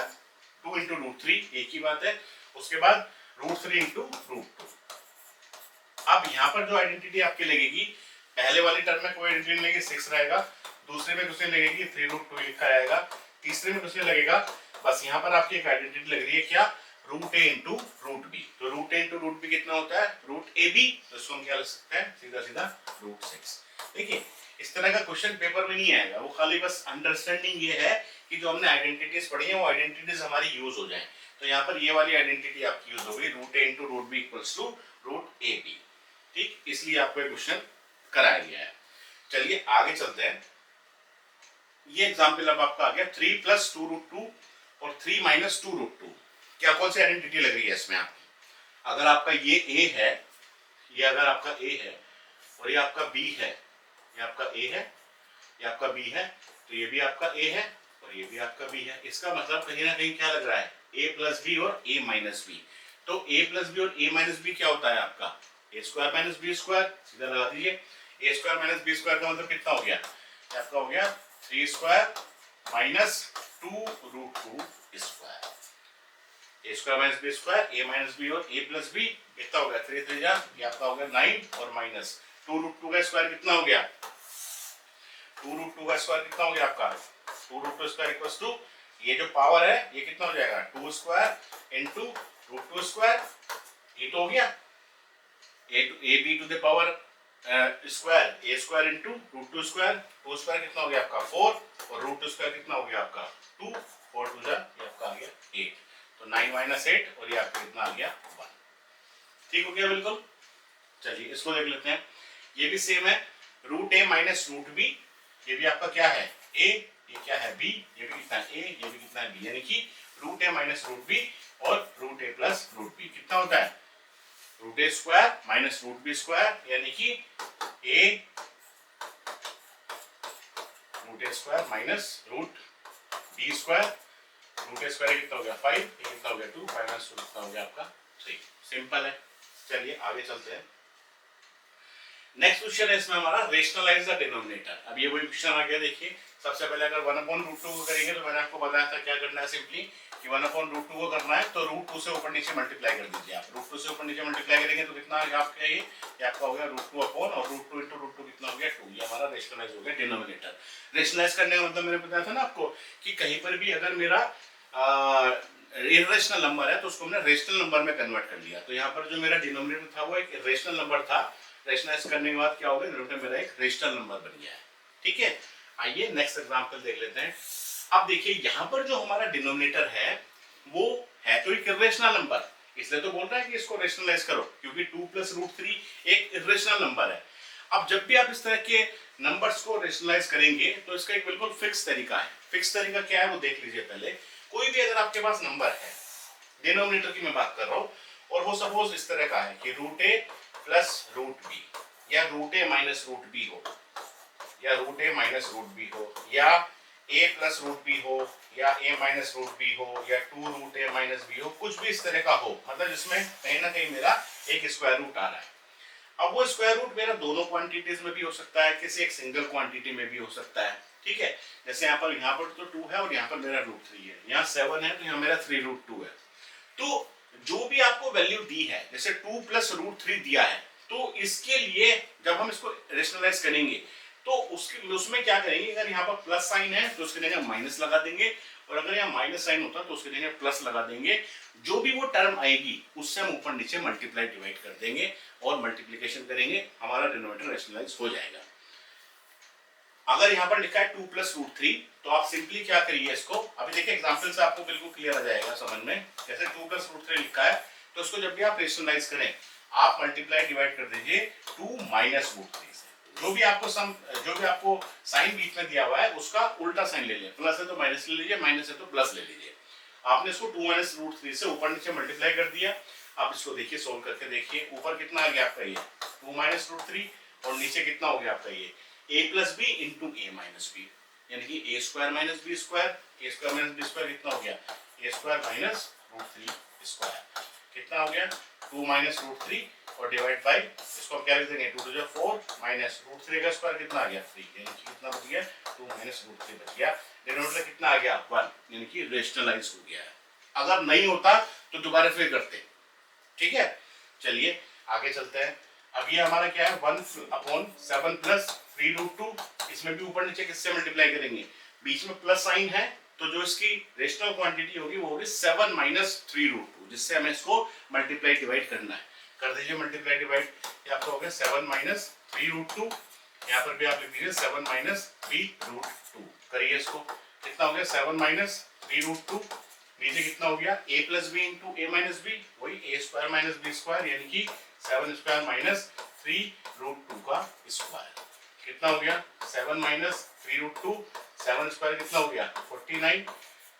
2 इंटू रूट 3 एक ही बात है। उसके बाद रूट 3 इंटू रूट 2। अब यहाँ पर जो आइडेंटिटी आपकी लगेगी, पहले वाली टर्म में कोई आइडेंटिटी लगेगी 6 रहेगा, दूसरे में कुछ लगेगी 3 रूट 2 लिखा जाएगा, तीसरे में कुछ लगेगा, बस यहाँ पर आपकी एक आइडेंटिटी लग रही है क्या, रूट ए इंटू रूट बी। तो रूट ए इंटू रूट बी कितना होता है, रूट ए बी, तो इसको हम क्या लिख सकते हैं, सीधा सीधा रूट 6। देखिए इस तरह का क्वेश्चन पेपर में नहीं आएगा, वो खाली बस अंडरस्टैंडिंग ये है कि जो हमने आइडेंटिटीज पढ़ी है वो आइडेंटिटीज हमारी यूज हो जाए। तो यहाँ पर ये वाली आइडेंटिटी आपकी यूज होगी, root A into root b equals to root A b. ठीक, इसलिए आपको ये क्वेश्चन कराया गया है। चलिए आगे चलते हैं। ये एग्जाम्पल अब आपका आ गया 3 प्लस 2 रूट 2 और 3 माइनस 2 रूट 2। क्या कौन सी आइडेंटिटी लग रही है इसमें आपकी, अगर आपका ये a है, ये अगर आपका a है और ये आपका b है, ये आपका a है, ये आपका b है, तो ये भी आपका a है और ये भी आपका b है। इसका मतलब कहीं ना कहीं क्या लग रहा है, a प्लस बी और a माइनस बी। तो a प्लस बी और a माइनस बी क्या होता है आपका, a square minus B square, सीधा लगा दीजिए। a square minus B square का मतलब कितना हो गया, आपका हो गया 3 square minus 2 root 2 square. a square minus B square, a minus B और a प्लस बी कितना हो गया, 3 3 ये आपका हो गया 9 और माइनस 2 रूट 2 का स्क्वायर कितना हो गया, 2 रूट 2 का स्क्वायर कितना हो गया आपका, 2 रूट 2 स्क्वायर इक्वल्स टू, ये जो पावर है ये कितना हो जाएगा, 2 स्क्वायर इंटू रूट 2 स्क्वायर, ये तो हो गया a b to the power square, a square into root 2 square, 2 square कितना हो गया आपका 4 और रूट 2 स्क्वायर कितना हो गया आपका 2, 4 2 ये आपका आ गया 8, तो 9 माइनस 8 और ये आपका कितना आ गया 1। ठीक हो गया बिल्कुल। चलिए इसको देख लेते हैं, ये भी सेम है, root A minus root B, ये भी आपका क्या है a, ये क्या है b, ये भी कितना है a, ये भी कितना है b, यानी कि root A minus root B और root A plus root B कितना होता है, root A square minus root B square, यानी कि a root A square minus root B square, root A square कितना हो गया 5, ये कितना हो गया 2, 5 माइनस 2 कितना हो गया आपका 3। सिंपल है। चलिए आगे चलते हैं। नेक्स्ट क्वेश्चन है इसमें हमारा, रेशनलाइज द डिनोमिनेटर। अब ये वही क्वेश्चन आ गया, देखिए सबसे पहले अगर 1/√2 को करेंगे तो मैंने आपको बताया था क्या करना है, सिंपली कि 1/√2 को करना है तो रूट 2 से ऊपर नीचे मल्टीप्लाई कर दीजिए आप। रूट 2 से ऊपर नीचे मल्टीप्लाई करेंगे तो कितना आ गया आपका, ये आपका हो गया √2 अपॉन और रूट 2 इंटू रूट 2 कितना हो गया 2। ये हमारा रेशनलाइज हो गया डिनोमिनेटर। रेशनलाइज करने का मतलब मैंने बताया था ना आपको कि कहीं पर भी अगर मेरा इरेशनल नंबर है तो उसको हमने रेशनल नंबर में कन्वर्ट कर लिया। तो यहाँ पर जो मेरा डिनोमिनेटर था वो एक रेशनल नंबर था, रेशनलाइज करने के बाद क्या हो गया, डिनोमिनेटर मेरा एक रेशनल नंबर बन गया है। ठीक है, आइए नेक्स्ट एग्जांपल देख लेते हैं। अब देखिए यहाँ पर जो हमारा डिनोमिनेटर है वो है तो एक इरेशनल नंबर, इसलिए तो बोल रहा है कि इसको रेशनलाइज करो, क्योंकि 2 प्लस रूट 3 एक इरेशनल नंबर है। अब जब भी आप इस तरह के नंबर्स को रेशनलाइज करेंगे तो इसका एक बिल्कुल फिक्स तरीका है। फिक्स तरीका क्या है वो देख लीजिए पहले। कोई भी अगर आपके पास नंबर है, डिनोमिनेटर की मैं बात कर रहा हूं, और वो सपोज इस तरह का है कि root A plus root B, या root A minus root B हो, या root A minus root B हो, या ए प्लस रूट बी हो, या ए माइनस रूट बी हो, या 2 रूट ए माइनस बी हो, कुछ भी इस तरह का हो, मतलब जिसमें कहीं ना कहीं मेरा एक स्क्वायर रूट आ रहा है। अब वो स्क्वायर रूट मेरा दोनों क्वांटिटीज में भी हो सकता है, किसी एक सिंगल क्वांटिटी में भी हो सकता है। ठीक है, जैसे यहाँ पर तो 2 है और यहाँ पर मेरा रूट 3 है, यहाँ 7 है तो यहाँ मेरा 3 रूट 2 है। तो जो भी आपको वैल्यू दी है, जैसे 2 प्लस रूट 3 दिया है, तो इसके लिए जब हम इसको रेशनलाइज करेंगे तो उसमें क्या करेंगे, अगर यहाँ पर प्लस साइन है तो उसके जगह माइनस लगा देंगे, और अगर यहाँ माइनस साइन होता तो उसके जगह प्लस लगा देंगे। जो भी वो टर्म आएगी उससे हम ऊपर नीचे मल्टीप्लाई डिवाइड कर देंगे और मल्टीप्लीकेशन करेंगे, हमारा डिनोमिनेटर रेशनलाइज हो जाएगा। अगर यहाँ पर लिखा है 2 प्लस रूट 3, तो आप सिंपली क्या करिए इसको, अभी देखिए एग्जाम्पल से आपको बिल्कुल क्लियर आ जाएगा समझ में। जैसे 2 प्लस रूट 3 लिखा है, तो इसको जब भी आप रेशनलाइज करें, आप मल्टीप्लाई डिवाइड कर दीजिए 2 माइनस रूट 3 से। जो भी आपको साइन बीच में दिया हुआ है उसका उल्टा साइन ले लिया, प्लस है तो माइनस ले लीजिए, माइनस है तो प्लस ले लीजिए। आपने इसको 2 माइनस रूट 3 से ऊपर नीचे मल्टीप्लाई कर दिया। आप इसको देखिए, सोल्व करके देखिए, ऊपर कितना आ गया आपका ये 2 माइनस रूट 3, और नीचे कितना हो गया आपका ये a plus B into A minus b, यानी कि a square minus B square, a square minus B square कितना हो गया ए स्क्वायर माइनस रूट 3 स्क्वायर, कितना हो गया 2 माइनस रूट 3, और डिवाइड बाई इसको क्या लिख देंगे 2 टू जो 4 माइनस रूट 3 का स्क्वायर कितना आ गया 3, यानी कि कितना बच गया 2 माइनस रूट 3 बच गया। डिनोमिनेटर कितना आ गया 1, यानी कि रेशनलाइज हो गया है। अगर नहीं होता तो दोबारा फिर करते, ठीक है। चलिए आगे चलते हैं। अब ये हमारा क्या है 1/7 प्लस 3 रूट 2, इसमें भी ऊपर नीचे किससे मल्टीप्लाई करेंगे, बीच में प्लस साइन है, तो जो इसकी रेशनल क्वांटिटी होगी वो होगी 7 माइनस 3 रूट 2, जिससे हमें इसको मल्टीप्लाई डिवाइड करना है। कर दीजिए मल्टीप्लाई डिवाइड, ये आपका हो गया 7 माइनस 3 रूट 2, यहाँ पर भी आप लिख दीजिए 7 माइनस 3 रूट 2, करिए इसको, कितना हो गया 7 माइनस 3 रूट 2, नीचे कितना हो गया a plus B into A minus b, वही a square minus B square, यानी कि 7 स्क्वायर माइनस 3 रूट 2 का स्क्वायर, कितना हो गया 7 माइनस 3 रूट 2, 7 स्क्वायर कितना हो गया 49,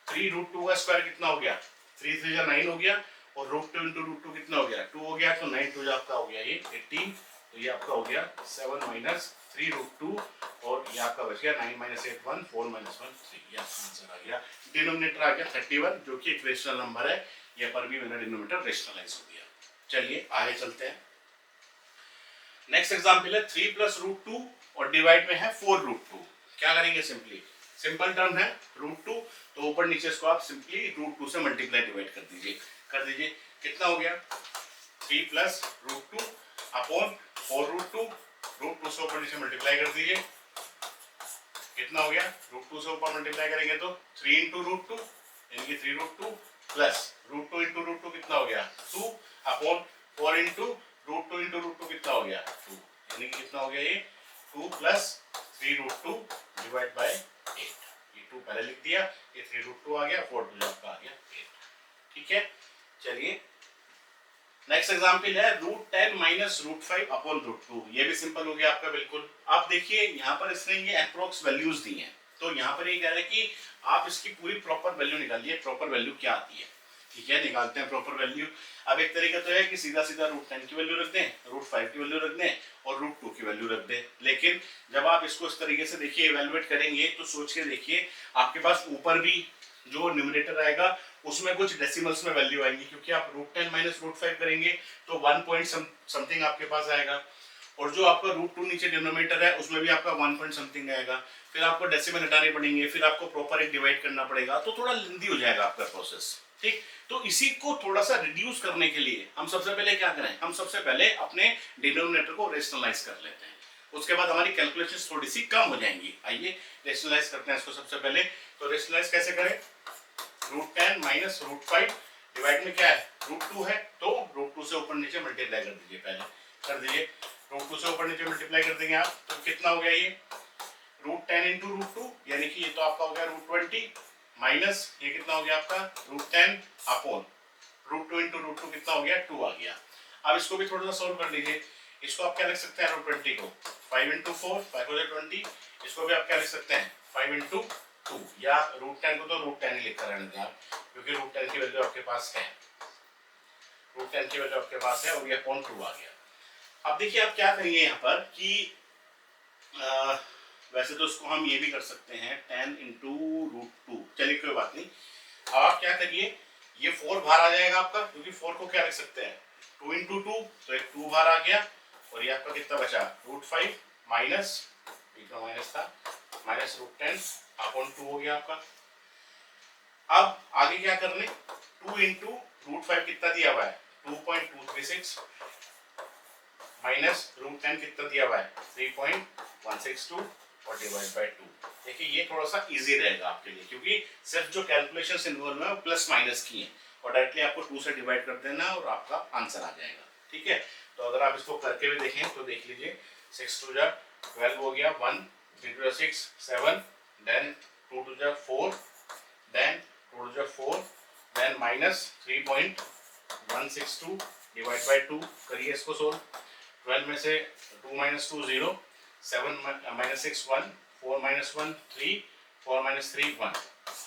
3 रूट 2 का स्क्वायर कितना हो गया 3 3 जा 9 हो गया, और रूट 2 इंटू रूट 2 कितना हो गया 2 हो गया, तो 9 2 आपका हो गया ये 18, तो ये आपका हो गया 7 माइनस 3 रूट 2, और ये आपका बच गया 9 माइनस 8 1 4 माइनस 1 3, ये आपका आंसर आ गया। डिनोमिनेटर आ गया 31, जो कि एक रेशनल नंबर है, ये पर भी मेरा डिनोमिनेटर रेशनलाइज हो गया। चलिए आगे चलते हैं। नेक्स्ट एग्जांपल है 3 प्लस रूट 2 और डिवाइड में है 4 रूट 2। क्या करेंगे, सिंपली सिंपल टर्म है रूट 2, तो ऊपर नीचे इसको आप सिंपली रूट 2 से मल्टीप्लाई डिवाइड कर दीजिए, कितना हो गया 3 plus root 2 upon 4 root 2, root 2 से ऊपर नीचे मल्टीप्लाई कर दीजिए, कितना हो गया रूट 2 से ऊपर मल्टीप्लाई करेंगे तो 3 इंटू रूट 2, यानी कि 3 root 2 plus root 2 into root 2 कितना हो गया 2 upon 4 into root 2 into root 2 कितना हो गया 2, यानी कि कितना हो गया ये 2 प्लस 3 रूट 2 डिवाइड बाय 8, ये 2 पहले लिख दिया, ये 3 रूट 2 आ गया, 4 2 आपका आ गया 8, ठीक है। चलिए नेक्स्ट एग्जांपल है root 10 minus root 5 upon root 2, ये भी सिंपल हो गया आपका बिल्कुल। आप देखिए यहाँ पर इसने ये अप्रोक्स वैल्यूज दी हैं, तो यहाँ पर ये कह रहा है कि आप इसकी पूरी प्रॉपर वैल्यू निकालिए, प्रॉपर वैल्यू क्या आती है, ठीक है, निकालते हैं प्रॉपर वैल्यू। अब एक तरीका तो है कि सीधा सीधा रूट 10 की वैल्यू रख दें, रूट 5 की वैल्यू रख दें और रूट 2 की वैल्यू रख दें, लेकिन जब आप इसको इस तरीके से देखिए इवेलुएट करेंगे तो सोच के देखिए आपके पास ऊपर भी जो न्यूमरेटर आएगा उसमें कुछ डेसिमल्स में वैल्यू आएंगी, क्योंकि आप रूट 10 माइनस रूट 5 करेंगे तो 1 पॉइंट समथिंग आपके पास आएगा, और जो आपका रूट 2 नीचे डिनोमिनेटर है उसमें भी आपका 1 पॉइंट समथिंग आएगा, फिर आपको डेसिमल हटाने पड़ेंगे, फिर आपको प्रॉपर एक डिवाइड करना पड़ेगा, तो थोड़ा लेंथी हो जाएगा आपका प्रोसेस, ठीक। तो इसी को थोड़ा सा रिड्यूस करने के लिए हम सबसे पहले क्या करें, हम सबसे पहले अपने डिनोमिनेटर को रेशनलाइज कर लेते हैं, उसके बाद हमारी कैलकुलेशंस थोड़ी सी कम हो जाएंगी। आइए रेशनलाइज करते हैं इसको सबसे पहले। तो रेशनलाइज कैसे करें, रूट 10 माइनस रूट 5 डिवाइड में क्या है रूट 2 है, तो रूट 2 से ऊपर नीचे मल्टीप्लाई कर दीजिए, पहले कर दीजिए, रूट 2 से ऊपर नीचे मल्टीप्लाई कर देंगे आप, तो कितना हो गया ये रूट 10 इंटू रूट 2, यानी कि ये तो आपका हो गया रूट 20 माइनस ये कितना हो गया आपका root 10 upon root 2 into root 2 कितना हो गया 2 आ गया। अब इसको भी थोड़ा सा सोल्व कर लीजिए, इसको आप क्या लिख सकते हैं रूट 20 को 5 इंटू 4 5 हो जाए 20, इसको भी आप क्या लिख सकते हैं 5 इंटू 2, या रूट 10 को तो रूट 10 ही लिखकर रहने दें आप, क्योंकि रूट 10 की वैल्यू आपके पास है, रूट 10 की वैल्यू आपके पास है, और ये अपॉन 2 आ गया। अब देखिए आप क्या करिए यहाँ पर कि वैसे तो इसको हम ये भी कर सकते हैं 10 इंटू रूट 2, चलिए कोई बात नहीं। अब आप क्या करिए, ये 4 बाहर आ जाएगा आपका, क्योंकि 4 को क्या लिख सकते हैं 2 इंटू 2, तो एक 2 बाहर आ गया, और ये आपका कितना बचा रूट 5 माइनस माइनस था माइनस रूट 10 अपॉन 2 हो गया आपका। अब आगे क्या करने, 2 इंटू रूट 5 कितना दिया हुआ है 2.236 माइनस रूट 10 कितना दिया हुआ है 3.162 और डिवाइड बाय 2। देखिए ये थोड़ा सा इजी रहेगा आपके लिए, क्योंकि सिर्फ जो कैलकुलेशंस इन्वॉल्व है वो प्लस माइनस की हैं, और डायरेक्टली आपको 2 से डिवाइड कर देना और आपका आंसर आ जाएगा, ठीक है। तो अगर आप इसको करके भी देखें तो देख लीजिए 6 2 जा 12 हो गया 1 3 to 6 7, then 2 to the 4, then 2 to the 4, then minus 3.162 divide by 2 करिए इसको सोल्व। 12 में से 2 minus 2 0, 7 minus 6 1, 4 minus 1 3, 4 minus 3 1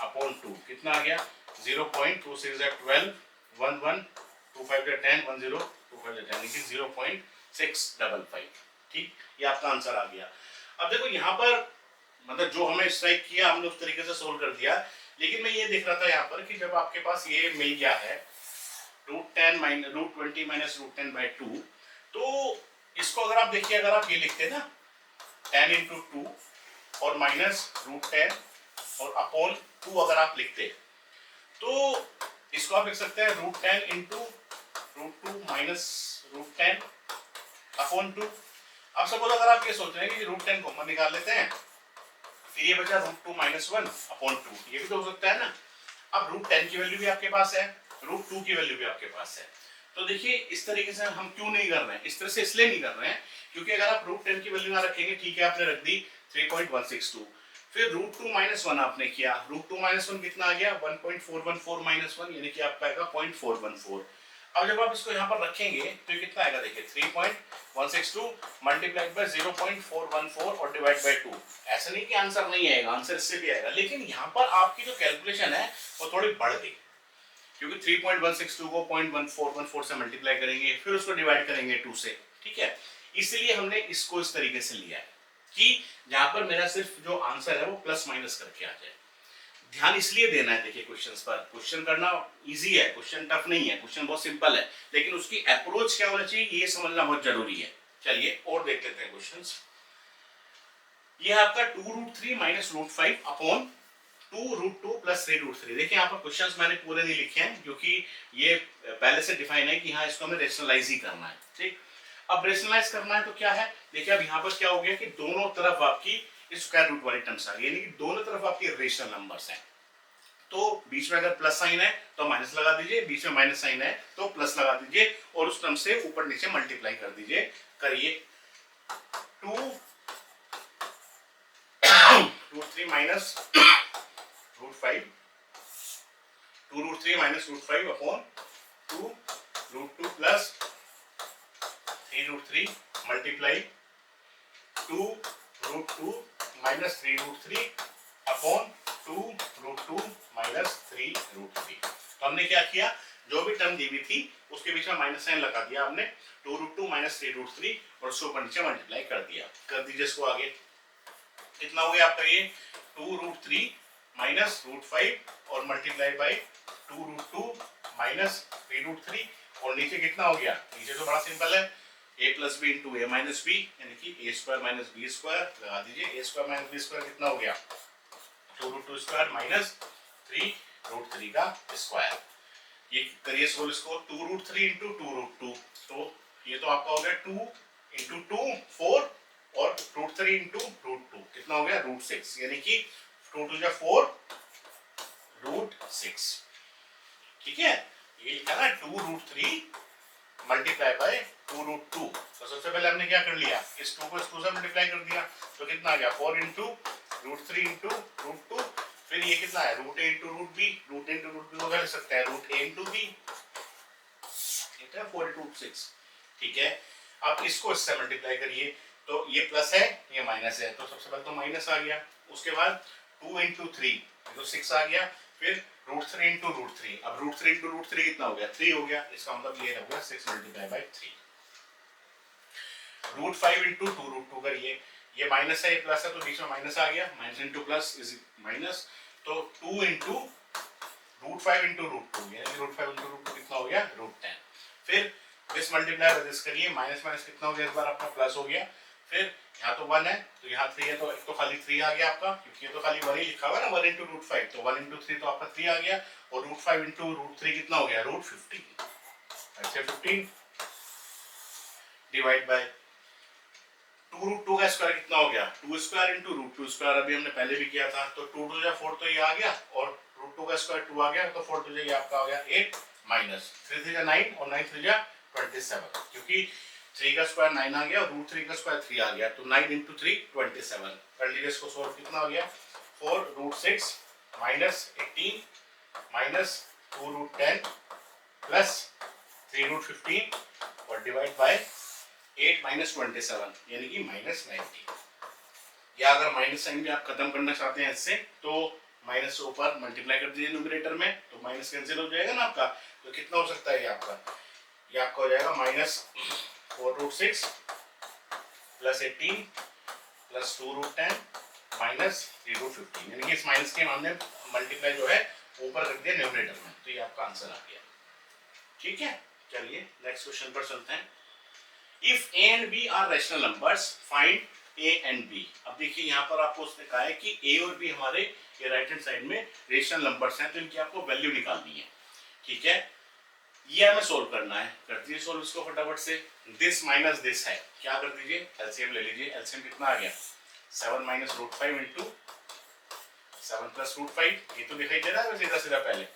upon 2 कितना आ गया 0.26 12, 1 1 2 5 10, 1 0 2 5 10 लेकिन 0.655। ठीक, ये आपका आंसर आ गया। अब देखो यहाँ पर मतलब जो हमें स्ट्राइक किया हमने उस तरीके से सोल्व कर दिया, लेकिन मैं ये देख रहा था यहाँ पर कि जब आपके पास ये मिल गया है √10 माइनस √20 माइनस √10 बाई 2, तो इसको अगर आप देखिए, अगर आप ये लिखते ना 10 into 2 और माइनस √10 और अपॉन 2 अगर आप लिखते, तो इसको आप लिख सकते हैं √10 into √2 माइनस √10 अपॉन 2। अब सपोज अगर आप ये सोच रहे हैं कि √10 कॉमन निकाल लेते हैं, फिर ये बचा √2 माइनस 1 अपॉन 2, ये भी तो हो सकता है ना। अब √10 की वैल्यू भी आपके पास है, √2 की वैल्यू भी आपके पास है, तो देखिए इस तरीके से हम क्यों नहीं कर रहे हैं, इस तरह से इसलिए नहीं कर रहे हैं क्योंकि अगर आप √10 की वैल्यू ना रखेंगे, ठीक है आपने रख दी 3.162, फिर √2 माइनस 1 आपने किया, √2 माइनस 1 कितना आ गया 1.414 माइनस 1 यानी कि आपका आएगा 0.414। अब जब आप इसको यहाँ पर रखेंगे तो ये कितना आएगा, देखिए 3.162 मल्टीप्लाइड बाय 0.414 और डिवाइड बाय 2। ऐसा नहीं कि आंसर नहीं आएगा, आंसर इससे भी आएगा, लेकिन यहाँ पर आपकी जो कैलकुलेशन है वो थोड़ी बढ़ गई, क्योंकि 3.162 को 0.1414 से मल्टीप्लाई करेंगे, फिर उसको डिवाइड करेंगे 2 से, ठीक है। इसलिए हमने इसको इस तरीके से लिया है कि जहां पर मेरा सिर्फ जो आंसर है वो प्लस माइनस करके आ जाए। ध्यान इसलिए देना है, देखिए क्वेश्चंस पर, क्वेश्चन करना इजी है, क्वेश्चन टफ नहीं है, क्वेश्चन बहुत सिंपल है, लेकिन उसकी अप्रोच क्या होना चाहिए ये समझना बहुत जरूरी है। चलिए और देख लेते हैं क्वेश्चंस। ये है आपका 2√3 माइनस √5 अपॉन 2√2 प्लस 3√3। देखिए यहाँ पर क्वेश्चंस मैंने पूरे नहीं लिखे हैं क्योंकि ये पहले से डिफाइन है कि हाँ इसको हमें रेशनलाइज ही करना है, ठीक। अब रेशनलाइज करना है तो क्या है, देखिए अब यहाँ पर क्या हो गया कि दोनों तरफ आपकी स्क्वायर रूट वाली टर्म्स आ गई, यानी कि दोनों तरफ आपकी रेशनल नंबर्स हैं, तो बीच में अगर प्लस साइन है तो माइनस लगा दीजिए, बीच में माइनस साइन है तो प्लस लगा दीजिए और उस टर्म से ऊपर नीचे मल्टीप्लाई कर दीजिए। करिए 2√3 minus √5, 2√3 minus √5 upon 2√2 plus 3√3 multiply 2√2 minus 3√3 upon 2√2 minus 3√3। तो हमने क्या किया, जो भी टर्म दी हुई थी उसके बीच में माइनस साइन लगा दिया हमने, 2√2 माइनस 3√3 और उसके ऊपर नीचे मल्टीप्लाई कर दिया। कर दीजिए इसको आगे, कितना हो गया आपका ये 2√3 माइनस √5 और मल्टीप्लाई बाय 2√2 माइनस 3√3 और नीचे कितना हो गया, नीचे तो बड़ा सिंपल है, a plus B into A minus b यानी कि a square minus B square लगा दीजिए, a square minus B square कितना हो गया 2√2 स्क्वायर माइनस 3√3 का स्क्वायर। ये करिए सोल्व इसको, 2√3 इंटू 2√2, तो ये तो आपका हो गया 2 इंटू 2 4 और √3 इंटू √2 कितना हो गया √6, यानी कि 2 2 जा 4 √6, ठीक है। ये लिखा ना 2√3 मल्टीप्लाई बाय 2√2, तो सबसे पहले हमने क्या कर लिया, इस 2 को इस 2 से मल्टीप्लाई कर दिया, तो कितना आ गया 4 इंटू √3 इंटू √2, फिर ये कितना है √a into √b, √a into √b को कर सकते हैं √a इंटू b, ठीक है 4 इंटू 6, ठीक है। अब इसको इससे मल्टीप्लाई करिए, तो ये प्लस है ये माइनस है, तो सबसे पहले तो माइनस आ गया, उसके बाद 2 इंटू 3 तो 6 आ गया, फिर √3 इंटू √3, अब √3 इंटू √3 कितना हो गया 3 हो गया, इसका मतलब ये हो गया 6 मल्टीप्लाई बाय 3। √5 इंटू 2√2 करिए, ये माइनस है ये प्लस है तो बीच में माइनस आ गया, minus into plus is minus, तो 2 इंटू √5 इंटू √2 यानी √5 इंटू √2 कितना हो गया √10, फिर दिस मल्टीप्लाई बाय दिस करिए, माइनस माइनस कितना हो गया, इस बार आपका प्लस हो गया, फिर यहाँ तो 1 है तो यहाँ 3 है, तो एक तो खाली 3 आ गया आपका, क्योंकि ये तो खाली 1 ही लिखा हुआ है ना 1 इंटू √5, तो 1 इंटू 3 तो आपका 3 आ गया, और √5 इंटू √3 कितना हो गया √15, अच्छा 15 डिवाइड बाय 2√2 का स्क्वायर कितना हो गया 2 स्क्वायर इंटू √2 स्क्वायर, अभी हमने पहले भी किया था, तो 2 2 जा 4 तो ये आ गया, और √2 का स्क्वायर 2 आ गया, तो 4 2 जा ये आपका हो गया 8 माइनस 3 3 जा 9 और 9 3 जा 27, क्योंकि 3 का स्क्वायर 9 आ गया और रूट 3 का स्क्वायर 3 आ गया, तो 9 इंटू 3 27। कर लीजिए इसको सोल्व, कितना हो गया 4 root 6 minus 18 minus 2 root 10 plus 3 root 15 और डिवाइड बाय 8 माइनस 27 यानी कि माइनस 90। या अगर माइनस साइन भी आप खत्म करना चाहते हैं इससे तो माइनस से ऊपर मल्टीप्लाई कर दीजिए न्यूमरेटर में, तो माइनस कैंसिल हो जाएगा ना आपका। तो कितना हो सकता है ये आपका हो जाएगा minus 4 root 6 plus 18 plus 2 root 10 minus 3 root 15, यानी कि इस माइनस के हमने मल्टीप्लाई जो है ऊपर रख दिया न्यूमरेटर में, तो ये आपका आंसर आ गया। ठीक है, चलिए नेक्स्ट क्वेश्चन पर चलते हैं। If a and b are rational numbers find a and b. अब देखिए यहाँ पर आपको उसने कहा है कि ए और बी हमारे ये राइट हैंड साइड में रेशनल नंबर्स हैं, तो इनकी आपको वैल्यू निकालनी है। ठीक है, ये हमें सोल्व करना है। कर दीजिए सोल्व इसको फटाफट से। दिस माइनस दिस है, क्या कर दीजिए एलसीएम ले लीजिए। एलसीएम कितना आ गया 7 minus root 5 into 7 plus root 5, ये तो दिखाई दे रहा है सीधा सीधा पहले।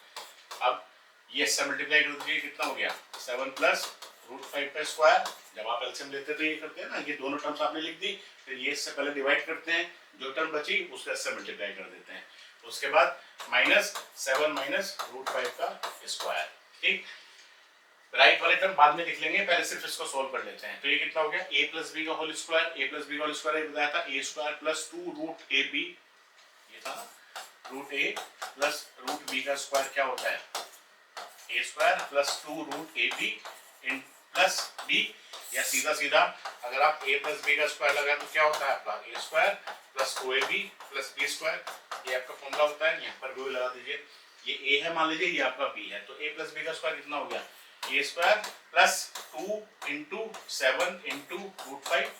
अब ये इससे मल्टीप्लाई कर दीजिए, कितना हो गया 7 प्लस रूट 5 का स्क्वायर। जब आप एलसीएम लेते तो ये करते हैं ना, ये दोनों टर्म्स आपने लिख दी, फिर ये इससे पहले डिवाइड करते हैं, जो टर्म बची उसका इससे मल्टीप्लाई कर देते हैं। उसके बाद माइनस 7 माइनस रूट 5 का स्क्वायर। ठीक, राइट वाले टर्म बाद में लिख लेंगे, पहले सिर्फ इसको सोल्व कर लेते हैं। तो ये कितना हो गया a प्लस बी का whole square. A plus B का होल स्क्वायर बताया था A square plus 2 root A B, ये था ना, root A plus root B का स्क्वायर क्या होता है A square plus 2 root A B इन प्लस बी, या सीधा सीधा अगर आप a प्लस बी का स्क्वायर लगाए तो क्या होता है आपका A square plus 2ab plus B square, ये आपका फॉर्मूला होता है। यहाँ पर भी लगा दीजिए, ये a है मान लीजिए, ये आपका b है, तो a प्लस बी का स्क्वायर कितना हो गया ए square plus 2 into 7 into root 5,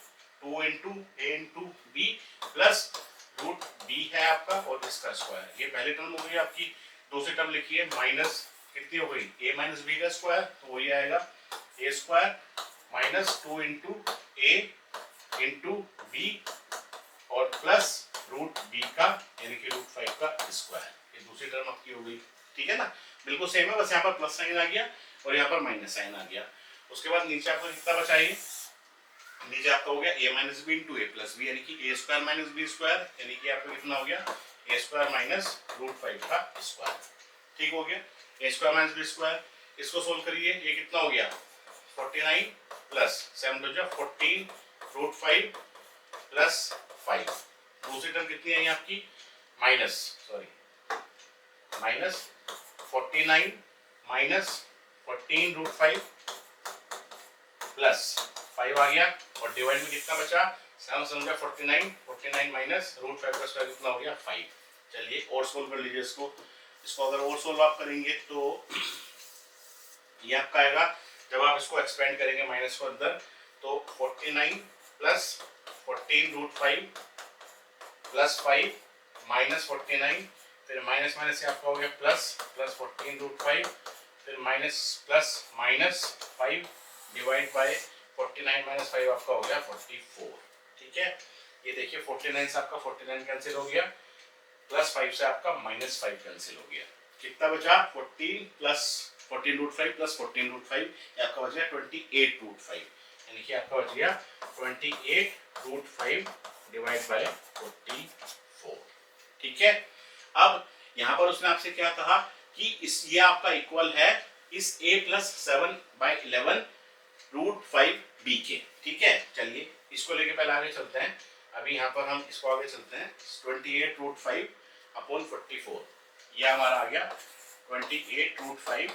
2 into A into B plus root B है आपका और इसका स्क्वायर। ये पहले टर्म हो गई आपकी। दूसरी टर्म लिखिए माइनस कितनी हो गई ए माइनस बी का स्क्वायर, तो वही आएगा ए square minus 2 into A into B और प्लस रूट बी का यानी कि रूट 5 का स्क्वायर। ये दूसरी टर्म आपकी हो गई। ठीक है ना, बिल्कुल सेम है, बस यहाँ पर प्लस साइन आ गया और यहाँ पर माइनस साइन आ गया। उसके बाद नीचे आपको कितना बचा है, नीचे आपका हो गया ए माइनस बी इंटू ए प्लस बी, यानी कि a square minus B square, यानी कि आपको कितना हो गया ए स्क्वायर माइनस रूट 5 का स्क्वायर। ठीक हो गया, ए स्क्वायर माइनस बी स्क्वायर। इसको सोल्व करिए, ये कितना हो गया 49 प्लस 7 तो जो 14 रूट 5 प्लस 5। दूसरी टर्म कितनी है आपकी माइनस 49 माइनस 14 रूट 5 प्लस 5 आ गया और डिवाइड में कितना बचा 7 समझा 49 माइनस रूट 5 का स्क्वायर कितना हो गया 5। चलिए और सोल्व कर लीजिए इसको अगर और सोल्व आप करेंगे तो ये आपका आएगा, जब आप इसको एक्सपेंड करेंगे माइनस को अंदर, तो 49 प्लस 14 रूट 5 प्लस 5 माइनस 49, फिर माइनस माइनस से आपका हो गया प्लस 14 रूट 5, फिर minus plus minus 5 divide bye 49 minus 5 आपका हो गया 44। ठीक है, ये देखिए 49 से आपका 49 कैंसिल हो गया, प्लस 5 से आपका माइनस 5 कैंसिल हो गया। कितना बचा 14 रूट 5 प्लस 14 रूट 5, आपका बच गया 28 रूट 5, यानी कि आपका बच गया 28 रूट 5 डिवाइड बाय 44। ठीक है, अब यहाँ पर उसने आपसे क्या कहा कि ये आपका इक्वल है इस a प्लस 7/11 रूट 5 b के। ठीक है, चलिए इसको लेके पहले आगे चलते हैं। अभी यहाँ पर हम इसको आगे चलते हैं। 28 रूट 5 अपॉन 44, यह हमारा आ गया 28 रूट 5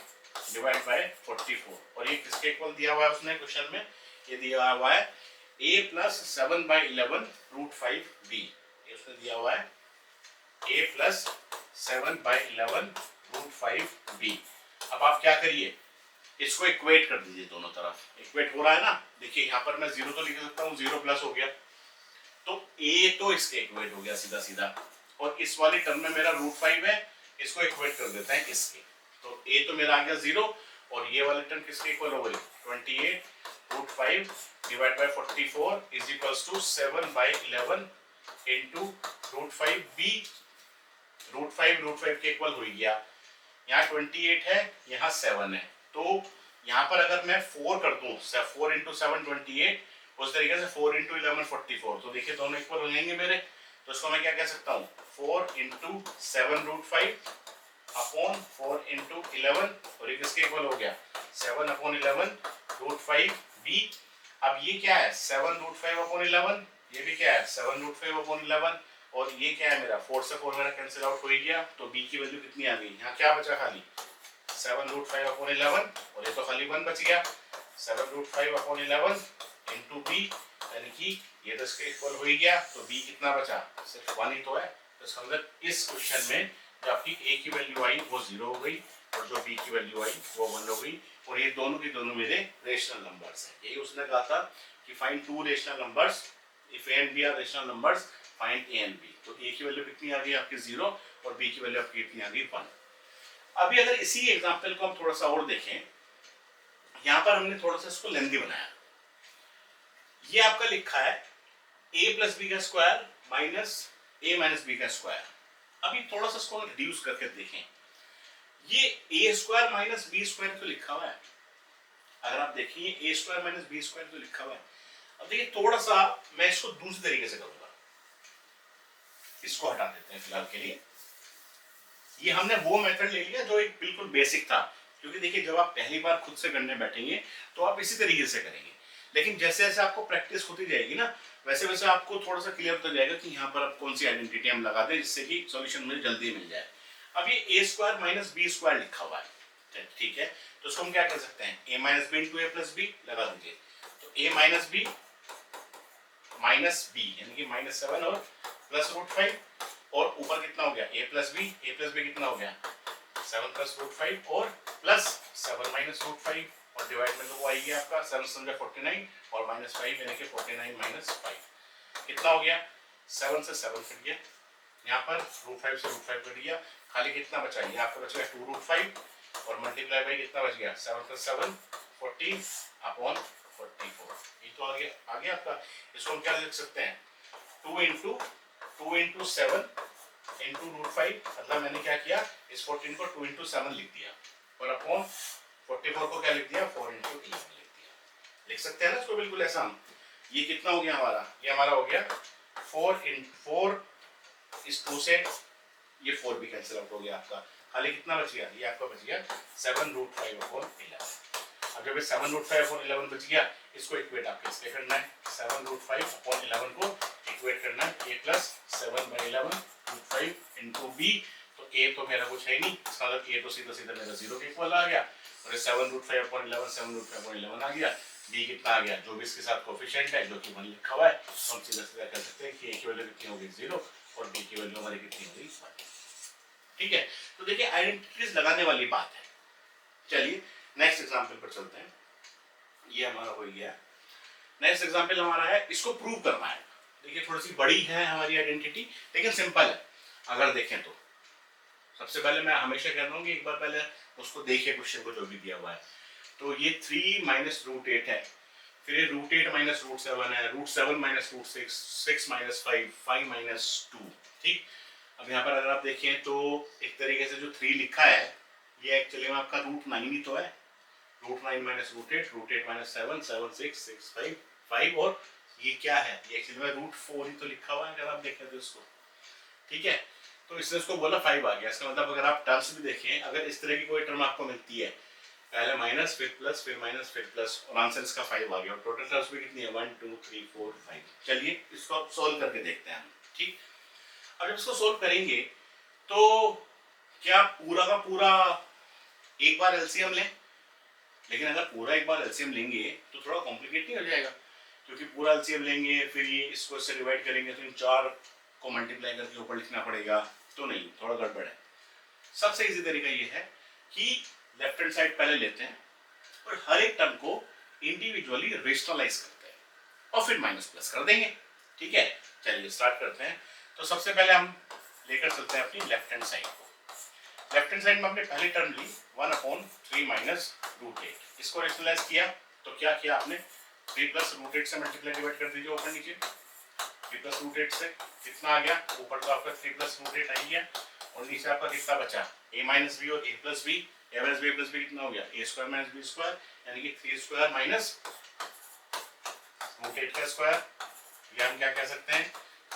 डिवाइड बाय 44, और ये किसके इक्वल दिया हुआ है उसने क्वेश्चन में, ये दिया हुआ है a प्लस 7/11 रूट 5 b, ये उसने दिया हुआ है a प्लस 7/11 रूट 5 b। अब आप क्या करिए, इसको इक्वेट कर दीजिए, दोनों तरफ इक्वेट हो रहा है ना। देखिए यहाँ पर मैं 0 तो लिख सकता हूँ, 0 प्लस हो गया तो a तो इसके इक्वेट हो गया सीधा सीधा, और इस वाली टर्म में मेरा रूट 5 है, इसको इक्वेट कर देते हैं इसके, तो a तो मेरा आ गया 0 और ये वाली टर्म किसके इक्वल हो गई 28 root 5 divide by 44 is equals to 7/11 into root 5 b। Root 5 के इक्वल हो गया, यहाँ 28 है यहाँ 7 है, तो यहाँ पर अगर मैं 4 कर दूं, 4 इंटू 7 28, उस तरीके से 4 इंटू 11 44, तो देखिए दोनों इक्वल हो जाएंगे मेरे। तो इसको मैं क्या कह सकता हूँ, 4 इंटू 7√5 अपॉन 4 इंटू 11, और ये किसके इक्वल हो गया, 7 अपॉन 11√5 b। अब ये क्या है, 7√5 अपॉन 11, ये भी क्या है 7√5 अपॉन 11, और ये क्या है मेरा 4 से 4 मेरा कैंसिल आउट हो ही गया, तो b की वैल्यू कितनी आ गई, यहाँ क्या बचा खाली 7√5 अपॉन 11, और ये तो खाली 1 बच गया, 7√5 अपॉन 11 इंटू b, यानी कि ये तो इसके इक्वल हो ही गया, तो b कितना बचा, सिर्फ 1 ही तो है। तो इसका मतलब इस क्वेश्चन में जो आपकी a की वैल्यू आई वो 0 हो गई, और जो b की वैल्यू आई वो 1 हो गई, और ये दोनों के दोनों मेरे रेशनल नंबर्स हैं। यही उसने कहा था कि find two rational numbers, if a and b are rational numbers, find a and b। तो a की वैल्यू कितनी आ गई आपकी 0, और b की वैल्यू आपकी कितनी आ गई 1। अभी अगर इसी एग्जांपल को हम थोड़ा सा और देखें, यहां पर हमने थोड़ा सा इसको लेंथी बनाया। ये आपका लिखा है a प्लस बी का square minus a minus B का स्क्वायर। अभी थोड़ा सा इसको रिड्यूस करके देखें, ये a square minus B square तो लिखा हुआ है, अगर आप देखिए a square minus B square तो लिखा हुआ है। अब देखिए थोड़ा सा मैं इसको दूसरे तरीके से करूंगा, इसको हटा देते हैं फिलहाल के लिए। ये हमने वो मेथड ले लिया जो एक बिल्कुल बेसिक था, क्योंकि देखिए जब आप पहली बार खुद से करने बैठेंगे तो आप इसी तरीके से करेंगे, लेकिन जैसे जैसे आपको प्रैक्टिस होती जाएगी ना, वैसे वैसे आपको थोड़ा सा क्लियर होता जाएगा कि यहाँ पर आप कौन सी आइडेंटिटी हम लगा दें जिससे कि सॉल्यूशन मुझे जल्दी मिल जाए। अब ये a square minus B square लिखा हुआ है, ठीक है, तो उसको हम क्या कर सकते हैं, a minus B into A plus b लगा दीजिए, तो a माइनस बी यानी कि -7 और +√5, और ऊपर कितना हो गया a प्लस बी कितना हो गया 7 +√5 और +7 -√5, और डिवाइड में तो वो आएगी आपका 7 समझा 49 और -5 यानी कि 49 - 5 कितना हो गया, 7 से 7 कट गया, यहाँ पर √5 से √5 कट गया, खाली कितना बचा, ये आपका बच गया 2√5 और मल्टीप्लाई बाई कितना बच गया 7 + 7 14 अपॉन 44, ये तो आ गया आपका। इसको हम क्या लिख सकते हैं, 2 इंटू 7 इंटू √5, मतलब मैंने क्या किया इस 14 को 2 इंटू 7 लिख दिया, और अपॉन 44 को क्या लिख दिया 4 इंटू 11 लिख दिया। लिख सकते हैं ना इसको बिल्कुल ऐसा हम। ये कितना हो गया हमारा, ये हमारा हो गया 4 इस 2 से ये 4 भी कैंसिल आउट हो गया आपका, खाली कितना बच गया, ये आपका बच गया 7√5 अपॉन 11। अब जब ये 7√5 अपॉन 11 बच गया, इसको इक्वेट आपके इसके करना है, 7√5 अपॉन 11 को इक्वेट करना है a प्लस 7/11 इंटू b, तो a तो मेरा कुछ है नहीं, इसका मतलब a तो सीधा सीधा मेरा 0 के इक्वल आ गया, और 7√5 अपॉन 11 7√5 अपॉन 11 आ गया, b कितना आ गया जो भी इसके साथ कोफिशिएंट है जो कि 1 लिखा हुआ है, तो हम सीधा सीधा कह सकते हैं कि a की वैल्यू कितनी होगी 0 और b की वैल्यू हमारी कितनी होगी 1। ठीक है, तो देखिए आइडेंटिटीज लगाने वाली बात है। चलिए नेक्स्ट एग्जांपल पर चलते हैं, ये हमारा हो गया। नेक्स्ट एग्जांपल हमारा है, इसको प्रूव करना है। देखिए थोड़ी सी बड़ी है हमारी आइडेंटिटी, लेकिन सिंपल है अगर देखें तो। सबसे पहले मैं हमेशा कहता हूँ कि एक बार पहले उसको देखिए क्वेश्चन को जो भी दिया हुआ है। तो ये 3 माइनस √8 है, फिर ये √8 माइनस √7 है, √7 माइनस √6, 6 माइनस 5, 5 माइनस 2। ठीक, अब यहाँ पर अगर आप देखें तो एक तरीके से जो 3 लिखा है ये एक्चुअली में आपका √9 ही तो है, √9 माइनस √8, √8 माइनस 7, 7 6 6 5 5, और ये क्या है, ये एक्चुअली में √4 ही तो लिखा हुआ है अगर आप देखें तो इसको। ठीक है, तो इसने इसको बोला 5 आ गया, इसका मतलब अगर आप टर्म्स भी देखें, अगर इस तरह की कोई टर्म आपको मिलती है, पहले माइनस फिर प्लस फिर माइनस फिर प्लस, और आंसर इसका 5 आ गया, और टोटल टर्म्स भी कितनी है 1 2 3 4 5। चलिए इसको आप सोल्व करके देखते हैं हम। ठीक, अब जब इसको सोल्व करेंगे तो क्या पूरा का पूरा एक बार एलसीएम लें, लेकिन अगर पूरा एक बार एलसीएम लेंगे तो थोड़ा कॉम्प्लिकेट नहीं हो जाएगा, क्योंकि पूरा एलसीएम लेंगे फिर ये इसको इससे डिवाइड करेंगे तो इन 4 को मल्टीप्लाई करके ऊपर लिखना पड़ेगा, तो नहीं, थोड़ा गड़बड़ है। सबसे इजी तरीका ये है कि लेफ्ट हैंड साइड पहले लेते हैं और हर एक टर्म को इंडिविजुअली रेशनलाइज करते हैं और फिर माइनस प्लस कर देंगे। ठीक है, चलिए स्टार्ट करते हैं। तो सबसे पहले हम लेकर चलते हैं अपनी लेफ्ट हैंड साइड को। लेफ्ट हैंड साइड में हमने पहली टर्म ली 1/3 माइनस √8, इसको रेशनलाइज किया तो क्या किया आपने 3 प्लस √8 से मल्टीप्लाई डिवाइड कर दीजिए ऊपर नीचे। 3 प्लस √8 से कितना आ गया, ऊपर तो आपका 3 प्लस √8 आ गया, और नीचे आपका कितना बचा a माइनस बी और a plus b, a minus b कितना हो गया, ए स्क्वायर माइनस बी स्क्वायर, यानी कि 3 स्क्वायर माइनस रूट 8 का स्क्वायर। ये हम क्या कह सकते हैं,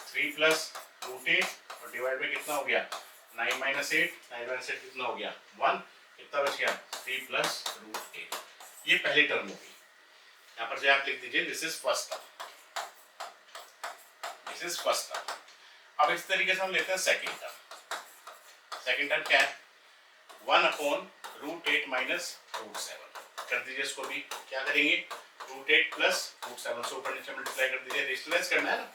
3 प्लस रूट 8 और डिवाइड में कितना हो गया 9 माइनस 8, 9 माइनस 8 कितना हो गया 1, कितना बच गया 3 प्लस रूट 8। ये पहली टर्म होगी, यहाँ पर जो आप लिख दीजिए this is first term, this is first term. अब इस तरीके से हम लेते हैं सेकेंड टर्म। सेकेंड टर्म क्या है, 1 अपॉन रूट 8 माइनस रूट 7 कर दीजिए, इसको भी क्या करेंगे रूट 8 प्लस रूट 7 से ऊपर नीचे मल्टीप्लाई कर दीजिए, रेशनलाइज करना है ना,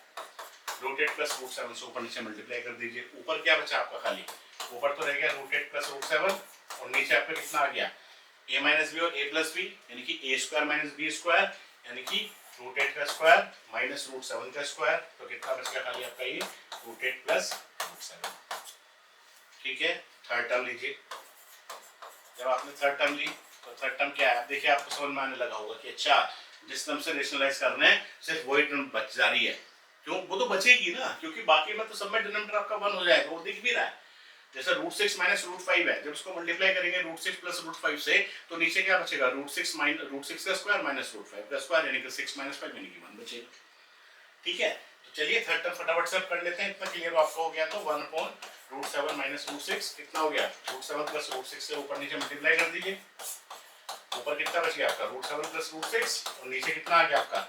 रूट 8 प्लस रूट 7 से ऊपर नीचे मल्टीप्लाई कर दीजिए। ऊपर क्या बचा आपका खाली, ऊपर तो रह गया रूट 8 प्लस रूट 7 और नीचे आपका कितना आ गया a माइनस बी और a प्लस बी, यानी कि a square minus B square, यानी कि रूट 8 का स्क्वायर माइनस रूट 7 का स्क्वायर, तो कितना बच गया खाली आपका ये रूट 8 प्लस रूट 7। ठीक है, थर्ड टर्म लीजिए। जब आपने थर्ड टर्म ली तो थर्ड टर्म क्या है, देखिए आपको समझ में आने लगा होगा कि अच्छा जिस टर्म से रेशनलाइज कर रहे हैं सिर्फ वही टर्म बच जा रही है, क्यों, वो तो बचेगी ना, क्योंकि बाकी में तो सब में डिनोमिनेटर आपका 1 हो जाएगा, वो दिख भी रहा है। जैसे रूट 6 माइनस रूट 5 है, जब उसको मल्टीप्लाई करेंगे रूट 6 प्लस रूट 5 से, तो नीचे क्या बचेगा रूट 6 का स्क्वायर माइनस रूट 5 का स्क्वायर, यानी कि 6 माइनस 5 यानी कि 1 बचेगा। ठीक है, तो चलिए थर्ड टर्म फटाफट से कर लेते हैं, इतना क्लियर आपको हो गया। तो 1 अपॉन रूट 7 माइनस रूट 6 कितना हो गया, रूट 7 प्लस रूट 6 से ऊपर नीचे मल्टीप्लाई कर दीजिए। ऊपर कितना बच गया आपका रूट 7 प्लस रूट 6 और नीचे कितना आ गया आपका,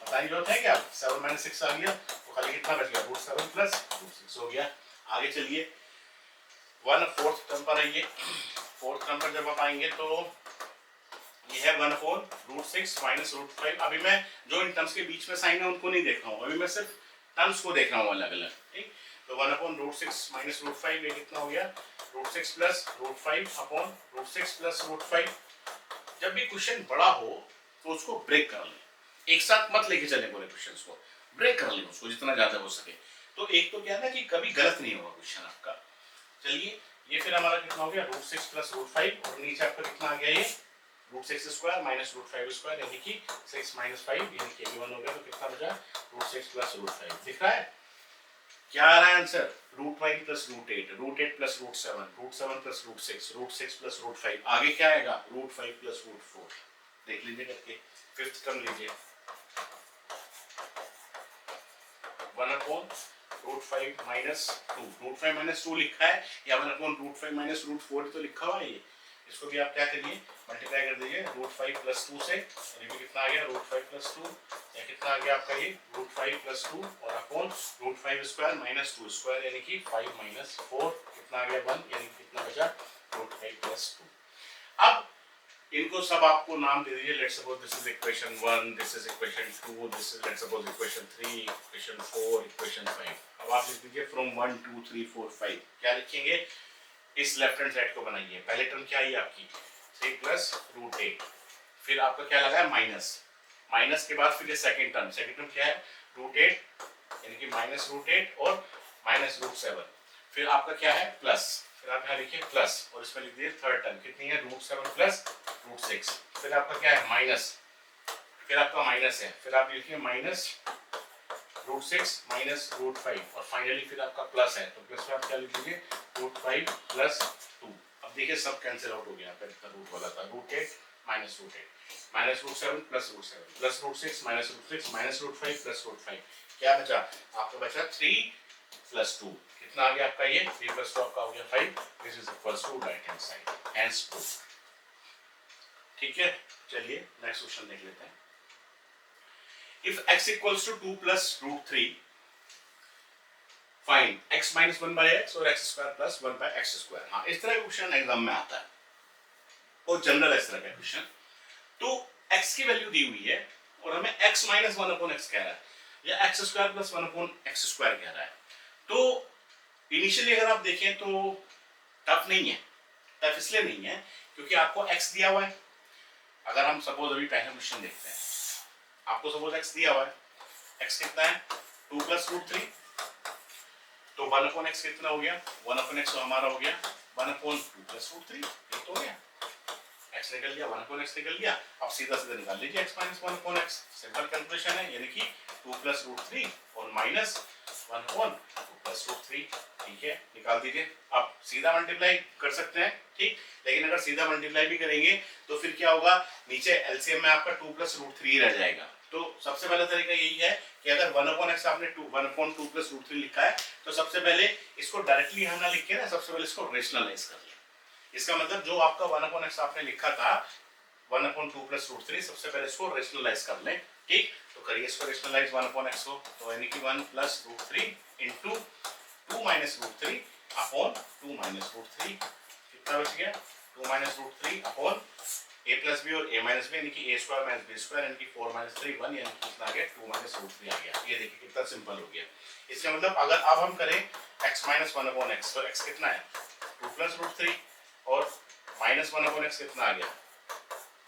बताइए जो है क्या, 7 माइनस 6 आ गया, तो खाली कितना बच गया रूट 7 प्लस रूट 6 हो गया। आगे चलिए 1 फोर्थ टर्म पर आइए। फोर्थ टर्म पर जब आप आएंगे तो ये है 1 अपॉन रूट 6 माइनस रूट 5। अभी मैं जो इन टर्म्स के बीच में साइन है उनको नहीं देख रहा हूँ, अभी मैं सिर्फ टर्म्स को देख रहा हूँ अलग अलग। ठीक, तो 1 अपॉन रूट 6 माइनस रूट 5, ये कितना हो गया root 6 plus root 5 upon root 6 plus root 5। जब भी क्वेश्चन बड़ा हो तो उसको ब्रेक कर लें, एक साथ मत लेके चले पूरे क्वेश्चंस को, ब्रेक कर लें उसको जितना ज्यादा हो सके। तो एक तो क्या है ना कि कभी गलत नहीं होगा क्वेश्चन आपका। चलिए ये फिर हमारा कितना हो गया रूट 6 प्लस रूट 5 और नीचे आपका कितना आ गया ये root 6 square minus root 5 square, यानी कि 6 माइनस 5 यानी कि 1 हो गया, तो कितना बचा रूट 6 प्लस रूट 5। दिख रहा है क्या आ रहा है answer, root 5 plus root 8 plus root 7 plus root 6 plus root 5। आगे क्या आएगा रूट 5 प्लस रूट 4। देख लीजिए करके। फिफ्थ टर्म लीजिए 1 upon root 5 minus 2, root 5 minus 2 लिखा है या 1 अपॉन रूट 5 माइनस रूट 4 तो लिखा हुआ है ये, इसको भी आप क्या करिए मल्टीप्लाई कर दीजिए रूट 5 प्लस 2 से, यानी कि कितना आ गया रूट 5 प्लस 2, या कितना आ गया आपका ये रूट 5 प्लस 2 और upon root 5 square minus 2 square, यानी कि 5 माइनस 4 कितना आ गया 1, यानी कि कितना बचा रूट 5 प्लस 2। अब इनको सब आपको नाम दे दीजिए, let's suppose this is equation 1, this is equation 2, this is let's suppose equation 3, equation 4, equation 5। अब आप लिख दीजिए फ्रॉम 1 2 3 4 5। क्या लिखेंगे, इस लेफ्ट हैंड साइड को बनाइए। पहले टर्म क्या आई आपकी 3 प्लस रूट 8, फिर आपका क्या लगा है माइनस, माइनस के बाद फिर ये सेकंड टर्म क्या है रूट 8 यानी कि माइनस रूट 8 और माइनस रूट 7, फिर आपका क्या है प्लस, फिर आप यहाँ लिखिए प्लस और इसमें लिख दीजिए थर्ड टर्म कितनी है रूट 7 प्लस रूट 6, फिर आपका क्या है माइनस, फिर आपका माइनस है, फिर आप लिखिए माइनस रूट 6 माइनस रूट 5 और फाइनली फिर आपका प्लस है, तो प्लस में आप क्या लिख लीजिए रूट 5 प्लस 2। अब देखिए सब कैंसिल आउट हो गया, आपका रूट वाला था root 8 minus root 8 minus root 7 plus root 6 minus root 6 minus root 5 plus root 5। क्या बचा आपका, बचा 3 प्लस 2, कितना आ गया आपका ये 3 प्लस 2 आपका हो गया 5, this is equals to right hand side, hence proof. ठीक है, चलिए नेक्स्ट क्वेश्चन देख लेते हैं। If x equals to 2 plus root 3, find x minus 1 by x और x square plus 1 by x square। हाँ, इस तरह का क्वेश्चन एग्जाम में आता है और जनरल इस तरह का क्वेश्चन। तो x की वैल्यू दी हुई है और हमें x minus 1 upon x कह रहा है या x square plus 1 upon x square कह रहा है। तो इनिशियली अगर आप देखें तो टफ नहीं है, टफ इसलिए नहीं है क्योंकि आपको x दिया हुआ है। अगर हम सपोज अभी पहला क्वेश्चन देखते हैं, आपको सपोज x दिया हुआ है, x कितना है 2 प्लस रूट 3, तो 1 अपॉन x कितना हो गया 1 अपॉन x तो हमारा हो गया 1 अपॉन 2 प्लस रूट 3, ये तो हो गया x निकल गया 1 अपॉन x निकल गया। अब सीधा सीधा निकाल लीजिए x minus 1 upon x, simple calculation है, यानी कि 2 प्लस रूट 3 और माइनस 1/2 ठीक है, निकाल दीजिए। आप सीधा मल्टीप्लाई कर सकते हैं, ठीक, लेकिन अगर सीधा मल्टीप्लाई भी करेंगे तो फिर क्या होगा, नीचे एलसीएम में आपका 2+√3 रह जाएगा। तो सबसे पहला तरीका यही है कि अगर 1/x आपने 1/2+√3 लिखा है तो सबसे पहले इसको डायरेक्टली यहाँ ना लिख के ना, सबसे पहले इसको रेशनलाइज कर लें। इसका मतलब जो आपका 1/x आपने लिखा था 1/2+√3, सबसे पहले इसको रेशनलाइज कर लें, ठीक। तो करिए इसको रेशनलाइज 1/x को, तो यानी कि 1+√3 इंटू 2-√3 अपॉन 2-√3, कितना बच गया, 2-√3 अपॉन a प्लस बी और a माइनस बी, यानी कि a square minus B square, यानी कि 4-3 1, यानी कि कितना आ गया, 2-√3 आ गया। ये देखिए कितना सिंपल हो गया। इसका मतलब अगर अब हम करें x माइनस 1/x, तो x कितना है 2+√3 और माइनस 1/x कितना आ गया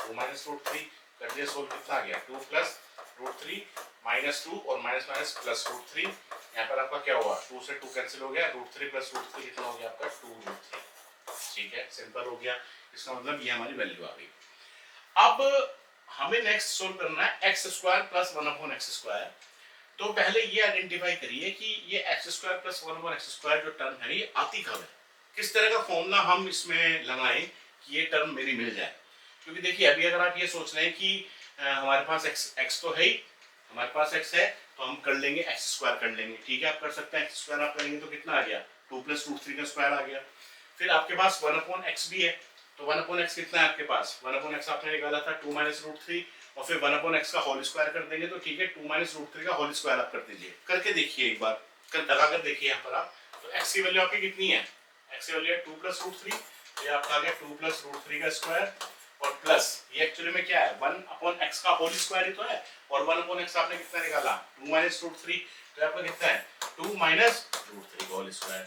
2-√3, कर दिया सोल्व, कितना आ गया 2+√3 -2 और माइनस माइनस +√3, यहाँ पर आपका क्या हुआ 2 से 2 कैंसिल हो गया, √3 +√3 कितना हो गया आपका 2√3, ठीक है, सिंपल हो गया। इसका मतलब ये हमारी वैल्यू आ गई। अब हमें नेक्स्ट सोल्व करना है x² + 1/x²। तो पहले ये आइडेंटिफाई करिए कि ये x² + 1/x² जो टर्म है ये आती कब है, किस तरह का फॉर्मूला हम इसमें लगाएं कि ये टर्म मेरी मिल जाए। क्योंकि देखिए अभी अगर आप ये सोच रहे हैं कि हमारे पास x तो है ही, हमारे पास x है तो हम कर लेंगे x² कर लेंगे, ठीक है, आप कर सकते हैं। x² आप करेंगे तो कितना आ गया 2+√3 का स्क्वायर आ गया। फिर आपके पास 1/x भी है, तो 1/x कितना है आपके पास, 1/x आपने निकाला था 2-√3 और फिर 1/x का होल स्क्वायर कर देंगे, तो ठीक है 2-√3 का होल स्क्वायर आप कर दीजिए, करके देखिए एक बार, लगा कर देखिए यहाँ पर आप। तो x की वैल्यू आपकी कितनी है, x की वैल्यू है 2+√3, ये आपका आ गया 2+√3 का स्क्वायर और प्लस ये एक्चुअली में क्या है 1/x का होल स्क्वायर ही तो है, और 1/x आपने कितना निकाला 2-√3, तो आपका कितना है 2-√3 होल स्क्वायर,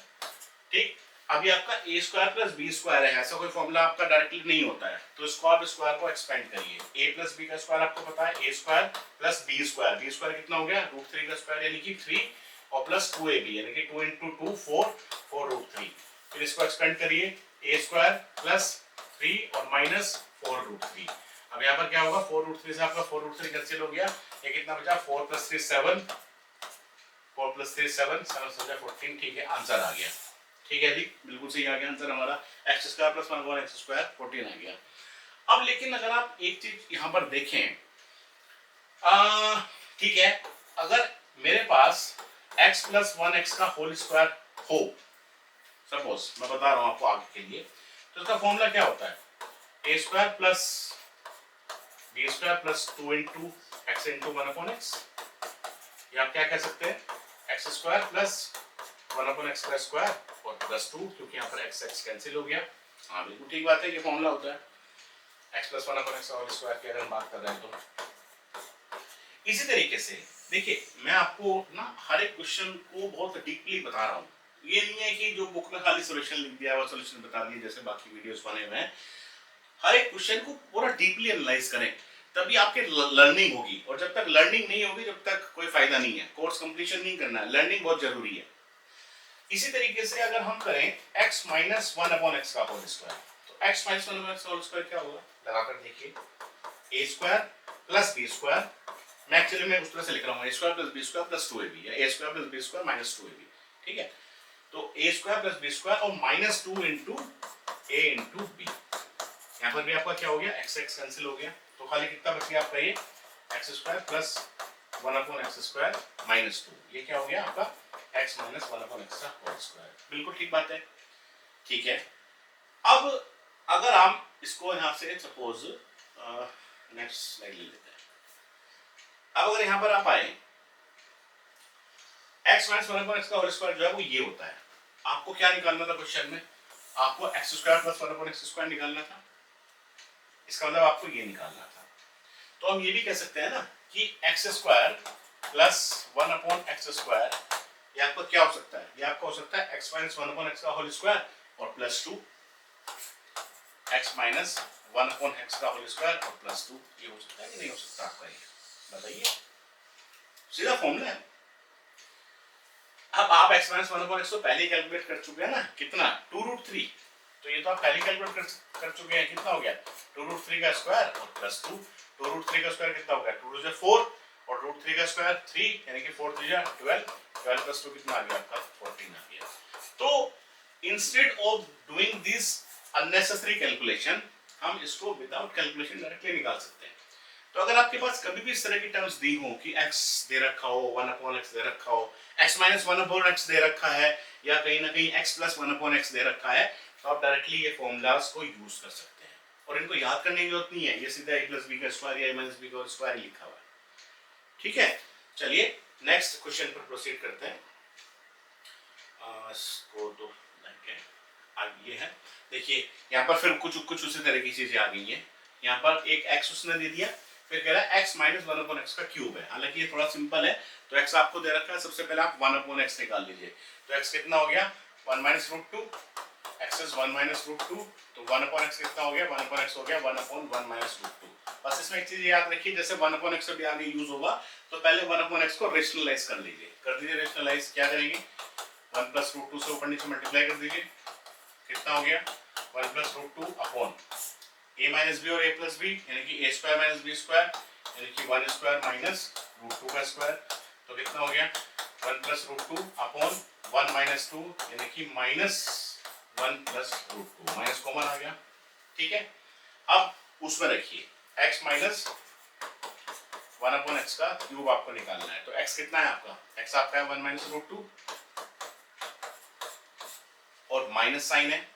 ठीक। अभी आपका a² + b² है, ऐसा कोई फॉर्मूला आपका डायरेक्टली नहीं होता है, तो इसको आप स्क्वायर को एक्सपेंड करिए। a + b का स्क्वायर आपको पता है a² + b² कितना हो गया √3 का स्क्वायर, यानी कि 3 और प्लस 2ab, यानी कि 2 × 2 4 फिर इसको एक्सपेंड करिए a² + 3 और -4√3। अब यहाँ पर क्या होगा 4√3 से आपका 4√3 कैंसिल हो गया, ये कितना बचा 4 + 3 7, 4 + 3 7, 7 से 14, ठीक है, आंसर आ गया, ठीक है जी, बिल्कुल सही आ गया आंसर हमारा, x² + 1/x² 14 आ गया। अब लेकिन अगर आप एक चीज यहाँ पर देखें, ठीक है, अगर मेरे पास x + 1x का होल स्क्वायर हो, सपोज मैं बता रहा हूँ आपको आगे के लिए, तो इसका फॉर्मूला क्या होता है a² + b² + 2 × x × 1/x, या आप क्या कह सकते हैं x² + 1/x² और +2, क्योंकि यहाँ पर x कैंसिल हो गया। हाँ बिल्कुल ठीक बात है, ये फॉर्मूला होता है x + 1/x² की अगर हम बात कर रहे हैं तो। इसी तरीके से देखिए मैं आपको ना हर एक क्वेश्चन को बहुत डीपली बता रहा हूँ, ये नहीं है कि जो बुक में खाली सॉल्यूशन लिख दिया वो सॉल्यूशन बता दिए जैसे बाकी वीडियोस बने हुए हैं। हर एक क्वेश्चन को पूरा डीपली एनालाइज करें, तभी आपकी लर्निंग होगी, और जब तक लर्निंग नहीं होगी जब तक कोई फायदा नहीं है, कोर्स कंप्लीशन नहीं करना है, लर्निंग बहुत जरूरी है। इसी तरीके से अगर हम करें x - 1/x का होल स्क्वायर, तो x - 1/x का होल स्क्वायर क्या होगा, लगाकर देखिए a² + b², मैं एक्चुअली में उस तरह से लिख रहा हूँ a² + b² + 2ab, या a² + b² - 2ab, ठीक है। तो a² + b² और -2 × a × b, यहाँ पर भी आपका क्या हो गया x कैंसिल हो गया, तो खाली कितना बच गया आपका ये x² + 1/x² -2, ये क्या हो गया आपका x - 1/x का होल स्क्वायर, बिल्कुल ठीक बात है, ठीक है। अब अगर हम इसको यहाँ से सपोज नेक्स्ट स्लाइड ले लेते हैं। अब अगर यहाँ पर आप आए x - 1/x का होल स्क्वायर जो है वो ये होता है, आपको क्या निकालना था क्वेश्चन में, आपको x² + 1/x² निकालना था, इसका मतलब आपको ये निकालना था। तो हम ये भी कह सकते हैं ना कि x² + 1/x², ये आपका क्या हो सकता है, ये आपका हो सकता है x - 1/x का होल स्क्वायर और +2, x - 1/x का होल स्क्वायर और +2, ये हो सकता है कि नहीं हो सकता आपका, ये बताइए, सीधा फॉर्मूला है। अब आप x - 1/x तो पहले ही कैलकुलेट कर चुके हैं ना, कितना 2√3, तो ये तो आप पहले कैलकुलेट कर चुके हैं, कितना हो गया 2√3 का स्क्वायर और +2, 2√3 का स्क्वायर कितना हो गया 2 × 4 और √3 का स्क्वायर 3, यानी कि 4 × 3 = 12, 12 प्लस 2 कितना आ गया आपका 14 आ गया। तो instead of doing this unnecessary calculation हम इसको विदाउट कैलकुलेशन डायरेक्टली निकाल सकते हैं। तो अगर आपके पास कभी भी इस तरह की टर्म्स दी हो कि x दे रखा हो 1/x दे रखा हो, x माइनस 1/x दे रखा है, या कहीं ना कहीं x प्लस 1/x दे रखा है, तो आप डायरेक्टली ये फॉर्मूलाज को यूज कर सकते हैं और इनको याद करने की जरूरत नहीं है, ये सीधा a प्लस बी का स्क्वायर या a माइनस बी का स्क्वायर ही लिखा हुआ है। ठीक है, चलिए नेक्स्ट क्वेश्चन पर प्रोसीड करते हैं। इसको तो ये है, देखिए यहाँ पर फिर कुछ उसी तरह की चीजें आ गई हैं। यहाँ पर एक x उसने दे दिया, फिर कह रहा है x माइनस 1/x का क्यूब है। हालांकि ये थोड़ा सिंपल है, तो x आपको दे रखा है, सबसे पहले आप 1/x निकाल लीजिए। तो x कितना हो गया 1 minus root two, x is 1 minus root two, तो 1/x कितना हो गया 1/x हो गया 1/1 माइनस रूट टू। बस इसमें एक चीज याद रखिए, जैसे 1/x अभी आगे यूज होगा तो पहले 1/x को रेशनलाइज कर लीजिए। कर दीजिए रेशनलाइज, क्या करेंगे 1 प्लस रूट टू से ऊपर नीचे मल्टीप्लाई कर दीजिए, कितना हो गया 1 plus root two upon a minus B और a प्लस बी, यानी कि a square minus B square, यानी कि 1 स्क्वायर माइनस रूट टू का स्क्वायर, तो कितना हो गया 1 plus root two upon 1 minus two, यानी कि minus 1 plus root two, minus common आ गया। ठीक है, अब उसमें रखिए x माइनस 1/x का क्यूब आपको निकालना है। तो x कितना है आपका, x आपका है 1 माइनस रूट टू और माइनस साइन है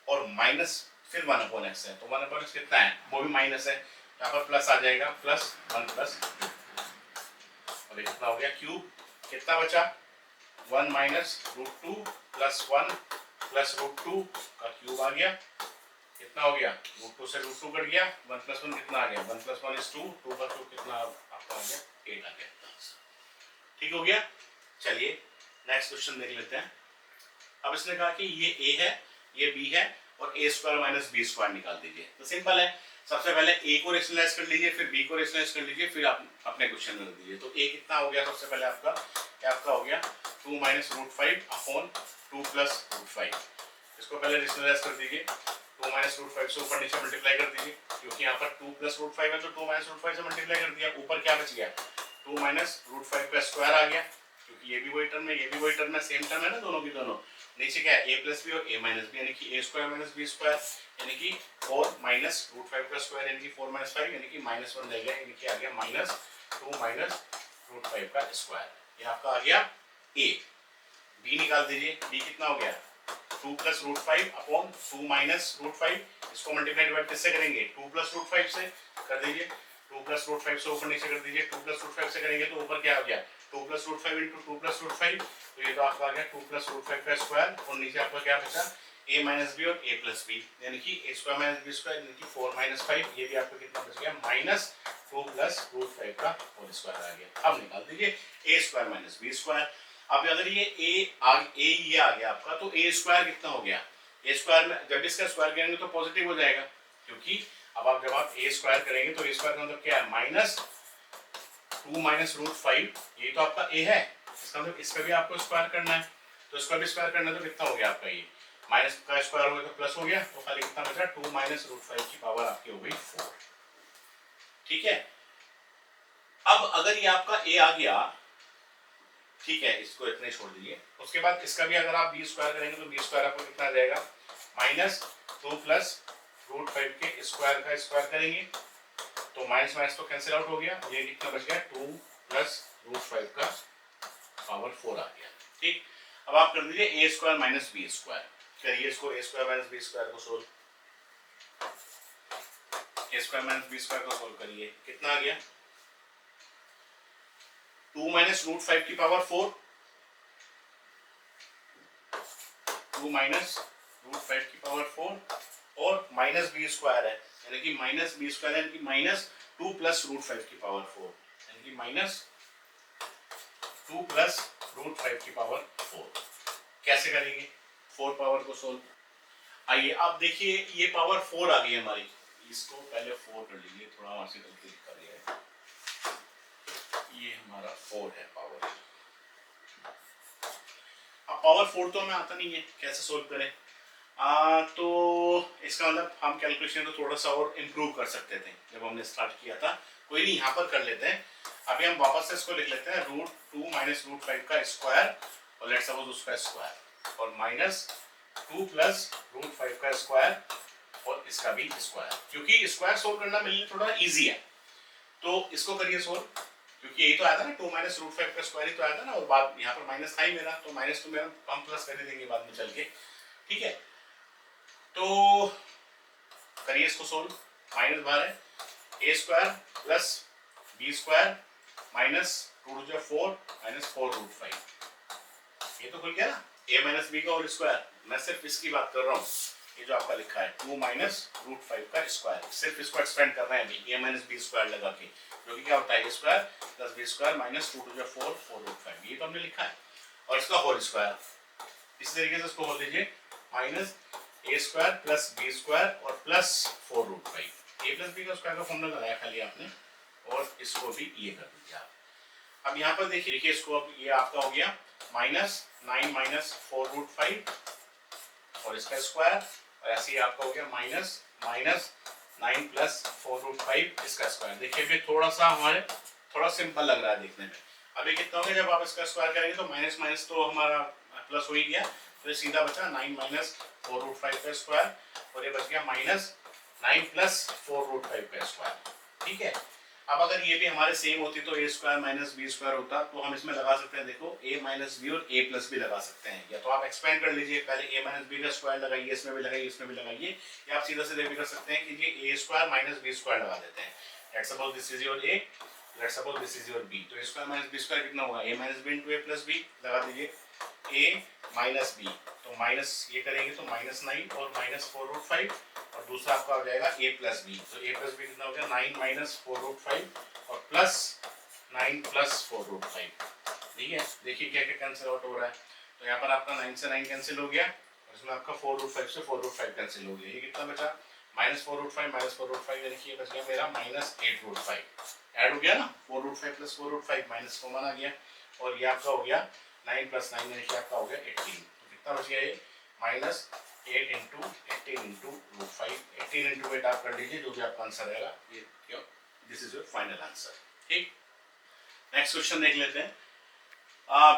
और माइनस फिर 1/x है, तो 1/x कितना है वो भी माइनस है, यहाँ पर प्लस आ जाएगा प्लस 1 प्लस और ये कितना हो गया क्यूब, कितना बचा 1 minus root two plus 1 plus root two का क्यूब आ गया, कितना हो गया रूट टू से रूट टू कट गया, 1 प्लस 1 कितना आ गया 1 प्लस 1 इज 2, 2 का क्यूब कितना आपका आ गया 8 आ गया। ठीक हो गया, चलिए नेक्स्ट क्वेश्चन देख लेते हैं। अब इसने कहा कि ये a है, ये b है और a square minus B square निकाल दीजिए। तो सिंपल है, सबसे पहले a को रेशनलाइज कर लीजिए, फिर b को रेशनलाइज कर लीजिए, फिर आप अपने क्वेश्चन में रख दीजिए। तो a कितना हो गया सबसे पहले आपका, क्या आपका हो गया 2 minus root 5 upon 2 plus root 5, इसको पहले रेशनलाइज कर दीजिए, 2 माइनस रूट 5 से ऊपर नीचे मल्टीप्लाई कर दीजिए, क्योंकि यहाँ पर 2 प्लस रूट 5 है तो 2 माइनस रूट 5 से मल्टीप्लाई कर दिया, ऊपर क्या बच गया 2 माइनस रूट 5 का स्क्वायर आ गया, क्योंकि ये भी वही टर्म है ये भी वही टर्म है, सेम टर्म है ना दोनों की दोनों। नीचे क्या है a प्लस बी और a माइनस बी, यानी कि a square minus B square, यानी कि 4 माइनस रूट 5 का स्क्वायर, यानी कि 4 माइनस 5, यानी कि माइनस 1 रह गया, यानी कि आ गया माइनस 2 माइनस रूट 5 का स्क्वायर, ये आपका आ गया a। b निकाल दीजिए, b कितना हो गया 2 plus root 5 upon 2 minus root 5, इसको मल्टीप्लाई डिवाइड किससे करेंगे 2 प्लस रूट 5 से कर दीजिए, 2 प्लस रूट 5 से ऊपर नीचे कर दीजिए, 2 प्लस रूट 5 से करेंगे तो ऊपर क्या हो गया 2 plus root 5 into 2 plus root 5, तो ये तो आपका आ गया 2 प्लस रूट 5 का स्क्वायर और नीचे आपका क्या बचा a माइनस बी और a प्लस बी, यानी कि a square minus B square, यानी कि 4 माइनस 5, ये भी आपको कितना बच गया माइनस 2 प्लस रूट 5 का होल स्क्वायर आ गया। अब निकाल दीजिए a square minus B square. अब अगर ये a ये आ गया आपका, तो a स्क्वायर कितना हो गया, a स्क्वायर में जब इसका स्क्वायर करेंगे तो पॉजिटिव हो जाएगा, क्योंकि अब जब आप a स्क्वायर करेंगे तो a स्क्वायर का मतलब क्या है माइनस 2 माइनस रूट 5, ये तो आपका a है, इसका मतलब इसका भी आपको स्क्वायर करना है, तो इसका भी स्क्वायर करना है, तो कितना हो गया आपका ये माइनस का स्क्वायर हो गया तो प्लस हो गया, तो खाली कितना बचा 2 माइनस रूट 5 की पावर आपकी हो गई 4। ठीक है, अब अगर ये आपका a आ गया, ठीक है इसको इतने छोड़ दीजिए, उसके बाद इसका भी अगर आप b स्क्वायर करेंगे तो b स्क्वायर आपको कितना आ जाएगा माइनस 2 प्लस रूट 5 के स्क्वायर का स्क्वायर करेंगे तो माइनस माइनस तो कैंसिल आउट हो गया, ये कितना बच गया 2 प्लस रूट 5 का पावर 4 आ गया। ठीक, अब आप कर दीजिए a square minus B square, करिए इसको a square minus B square को solve, a square minus B square को सोल्व करिए, कितना आ गया 2 माइनस रूट 5 की पावर 4, 2 माइनस रूट 5 की पावर 4 और माइनस बी स्क्वायर है, यानी कि माइनस बी स्क्वायर यानी कि माइनस 2 प्लस रूट 5 की पावर 4, यानी कि माइनस 2 प्लस रूट 5 की पावर 4। कैसे करेंगे 4 पावर को सोल्व, आइए अब देखिए ये पावर 4 आ गई हमारी, इसको पहले 4 कर लीजिए, थोड़ा वहां से गलती कर लिया है, ये हमारा 4 है पावर। अब पावर 4 तो हमें आता नहीं है, कैसे सोल्व करें, तो इसका मतलब हम कैलकुलेशन तो थोड़ा सा और इम्प्रूव कर सकते थे जब हमने स्टार्ट किया था, कोई नहीं यहाँ पर कर लेते हैं। अभी हम वापस से इसको लिख लेते हैं रूट 2 माइनस रूट 5 का स्क्वायर और लेट्स सपोज उसका स्क्वायर और माइनस 2 प्लस रूट 5 का स्क्वायर और इसका भी स्क्वायर, क्योंकि स्क्वायर सोल्व करना मेरे लिए थोड़ा इजी है तो इसको करिए सोल्व, क्योंकि यही तो आया था ना 2 माइनस रूट 5 का स्क्वायर ही तो आया था ना, और बाद यहाँ पर माइनस था ही मेरा, तो माइनस तो मेरा हम प्लस कर देंगे बाद में चल के, ठीक है। तो करिए इसको सोल्व, माइनस बाहर है A square plus B square minus 2 two 4 minus 4 root 5, ये तो खुल गया ना, ए माइनस बी का होल स्क्वायर। मैं सिर्फ इसकी बात कर रहा हूँ, ये जो आपका लिखा है 2 माइनस रूट 5 का स्क्वायर, सिर्फ इसको एक्सपेंड कर रहे हैं अभी ए माइनस बी स्क्वायर लगा के, जो कि क्या होता है A square plus B square minus 2 two 4 4 root 5, ये तो हमने लिखा है, और इसका होल स्क्वायर इस तरीके से इसको बोल दीजिए माइनस ए स्क्वायर प्लस बी स्क्वायर और प्लस 4 रूट 5, ए प्लस बी का स्क्वायर का फॉर्मूला लगाया खाली आपने, और इसको भी ये कर दीजिए आप। अब यहाँ पर देखिए इसको, अब ये आपका हो गया माइनस 9 माइनस 4 रूट 5 और इसका स्क्वायर, और ऐसे ही आपका हो गया माइनस 9 प्लस 4 रूट 5 इसका स्क्वायर। देखिए फिर थोड़ा सा हमारे थोड़ा सिंपल लग रहा है देखने में। अभी कितना हो गया, जब आप इसका स्क्वायर करेंगे तो माइनस माइनस तो हमारा प्लस हो ही गया, तो सीधा बचा 9 माइनस 4 रूट 5 का स्क्वायर, और ये बच गया माइनस 9 प्लस 4 रूट 5 का स्क्वायर, ठीक है। अब अगर ये भी हमारे सेम होती तो a square minus B square होता, तो हम इसमें लगा सकते हैं, देखो ए माइनस बी और ए प्लस बी लगा सकते हैं, या तो आप एक्सपेंड कर लीजिए, पहले ए माइनस बी का स्क्वायर लगाइए, इसमें भी लगाइए इसमें भी लगाइए, या आप सीधा सीधे भी कर सकते हैं कि ये a square minus B square लगा देते हैं। Let's suppose this is your a, let's suppose this is your b, तो a square minus B square कितना होगा, a minus B into A plus b, लगा दीजिए ए माइनस बी, तो minus ये करेंगे तो माइनस 9 और माइनस 4 रूट 5, और दूसरा आपका हो जाएगा ए प्लस बी, तो ए प्लस बी कितना हो गया 9 माइनस 4 रूट 5 और प्लस 9 प्लस 4 रूट 5, ठीक है। देखिए क्या क्या कैंसिल आउट हो रहा है, तो यहाँ पर आपका 9 से 9 कैंसिल हो गया, और इसमें आपका 4 रूट 5 से 4 रूट 5 कैंसिल हो गया, ये कितना बचा माइनस 4 रूट 5 माइनस 4 रूट 5, यानी कि ये बच गया मेरा माइनस 8 रूट 5, ऐड हो गया ना 4 root 5 plus 4 root 5 minus common आ गया, और ये आपका हो गया 9 प्लस 9 यानी कि आपका हो गया 18, तो कितना बच गया ये minus 8 into 18 into root 5, 18 into 8 आप कर लीजिए, जो भी आपका आंसर रहेगा, ये this is your final answer, ठीक। नेक्स्ट क्वेश्चन देख लेते हैं,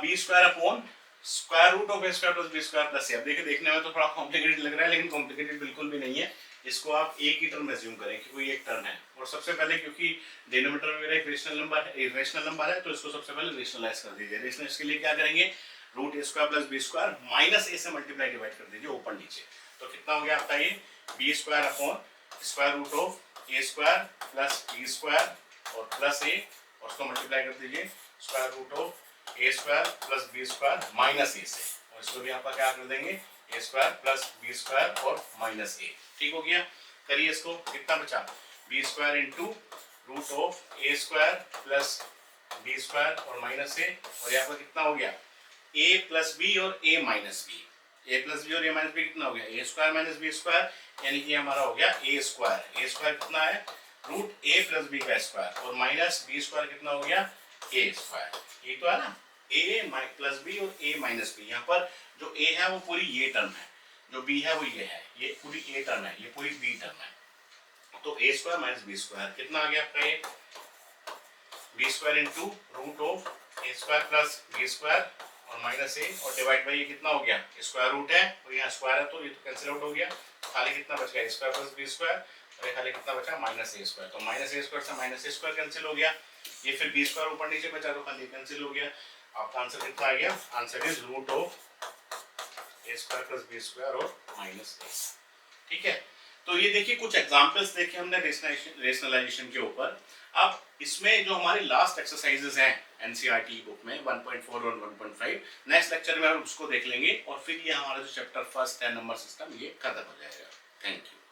B square upon square root of A square plus B square plus C. अब देखिए देखने में तो थोड़ा कॉम्प्लिकेटेड लग रहा है, लेकिन कॉम्प्लिकेटेड बिल्कुल भी नहीं है, इसको आप एक ही टर्म एज्यूम करें कि कोई एक टर्म है, और सबसे पहले क्योंकि डिनोमिनेटर मेरा एक रेशनल नंबर है, तो इसको सबसे पहले रेशनलाइज कर दीजिए। रेशनलाइज के लिए क्या करेंगे, root A square plus B square minus A से मल्टीप्लाई डिवाइड कर दीजिए ऊपर नीचे, तो कितना हो गया आपका ये B square upon square root of A square plus B square और प्लस ए, और उसको मल्टीप्लाई कर दीजिए square root of A square plus B square minus A से, और इसको भी आपका क्या कर देंगे A square plus B square और माइनस ए, ठीक हो गया। करिए इसको, कितना बचा B square into root of A square plus B square और माइनस ए, और यहाँ पर कितना हो गया ए प्लस बी और ए minus B, A plus b और ए माइनस बी कितना हो गया ए स्क्वायर माइनस बी स्क्वायर, यानी कि हमारा हो गया ए स्क्वायर कितना है रूट ए प्लस बी का स्क्वायर, और माइनस बी स्क्वायर कितना हो गया ए स्क्वायर, ये तो है ना ए प्लस बी और ए माइनस बी। यहाँ पर जो ए है वो पूरी ये टर्म है, जो बी है वो ये है, ये पूरी ए टर्म है, ये पूरी बी टर्म है, तो a square minus B square कितना आ गया आपका ये B square into root of A square plus B square और माइनस ए, और डिवाइड बाई ये कितना हो गया स्क्वायर रूट है, और यहाँ स्क्वायर है तो ये तो कैंसिल आउट हो गया, खाली कितना बच गया स्क्वायर प्लस बी स्क्वायर, और ये खाली कितना बचा माइनस ए स्क्वायर, तो माइनस ए स्क्वायर से माइनस ए स्क्वायर कैंसिल हो गया, ये फिर बी स्क्वायर ऊपर नीचे बचा तो खाली कैंसिल हो गया। आपका आंसर कितना आ गया, answer is root of A square plus B square और माइनस ए, ठीक है। तो ये देखिए कुछ एग्जांपल्स देखे हमने रेशनलाइजेशन के ऊपर। अब इसमें जो हमारे लास्ट एक्सरसाइजेस हैं एनसीईआरटी बुक में 1.4 और 1.5, नेक्स्ट लेक्चर में हम उसको देख लेंगे, और फिर ये हमारा जो चैप्टर फर्स्ट है नंबर सिस्टम ये खत्म हो जाएगा। Thank you.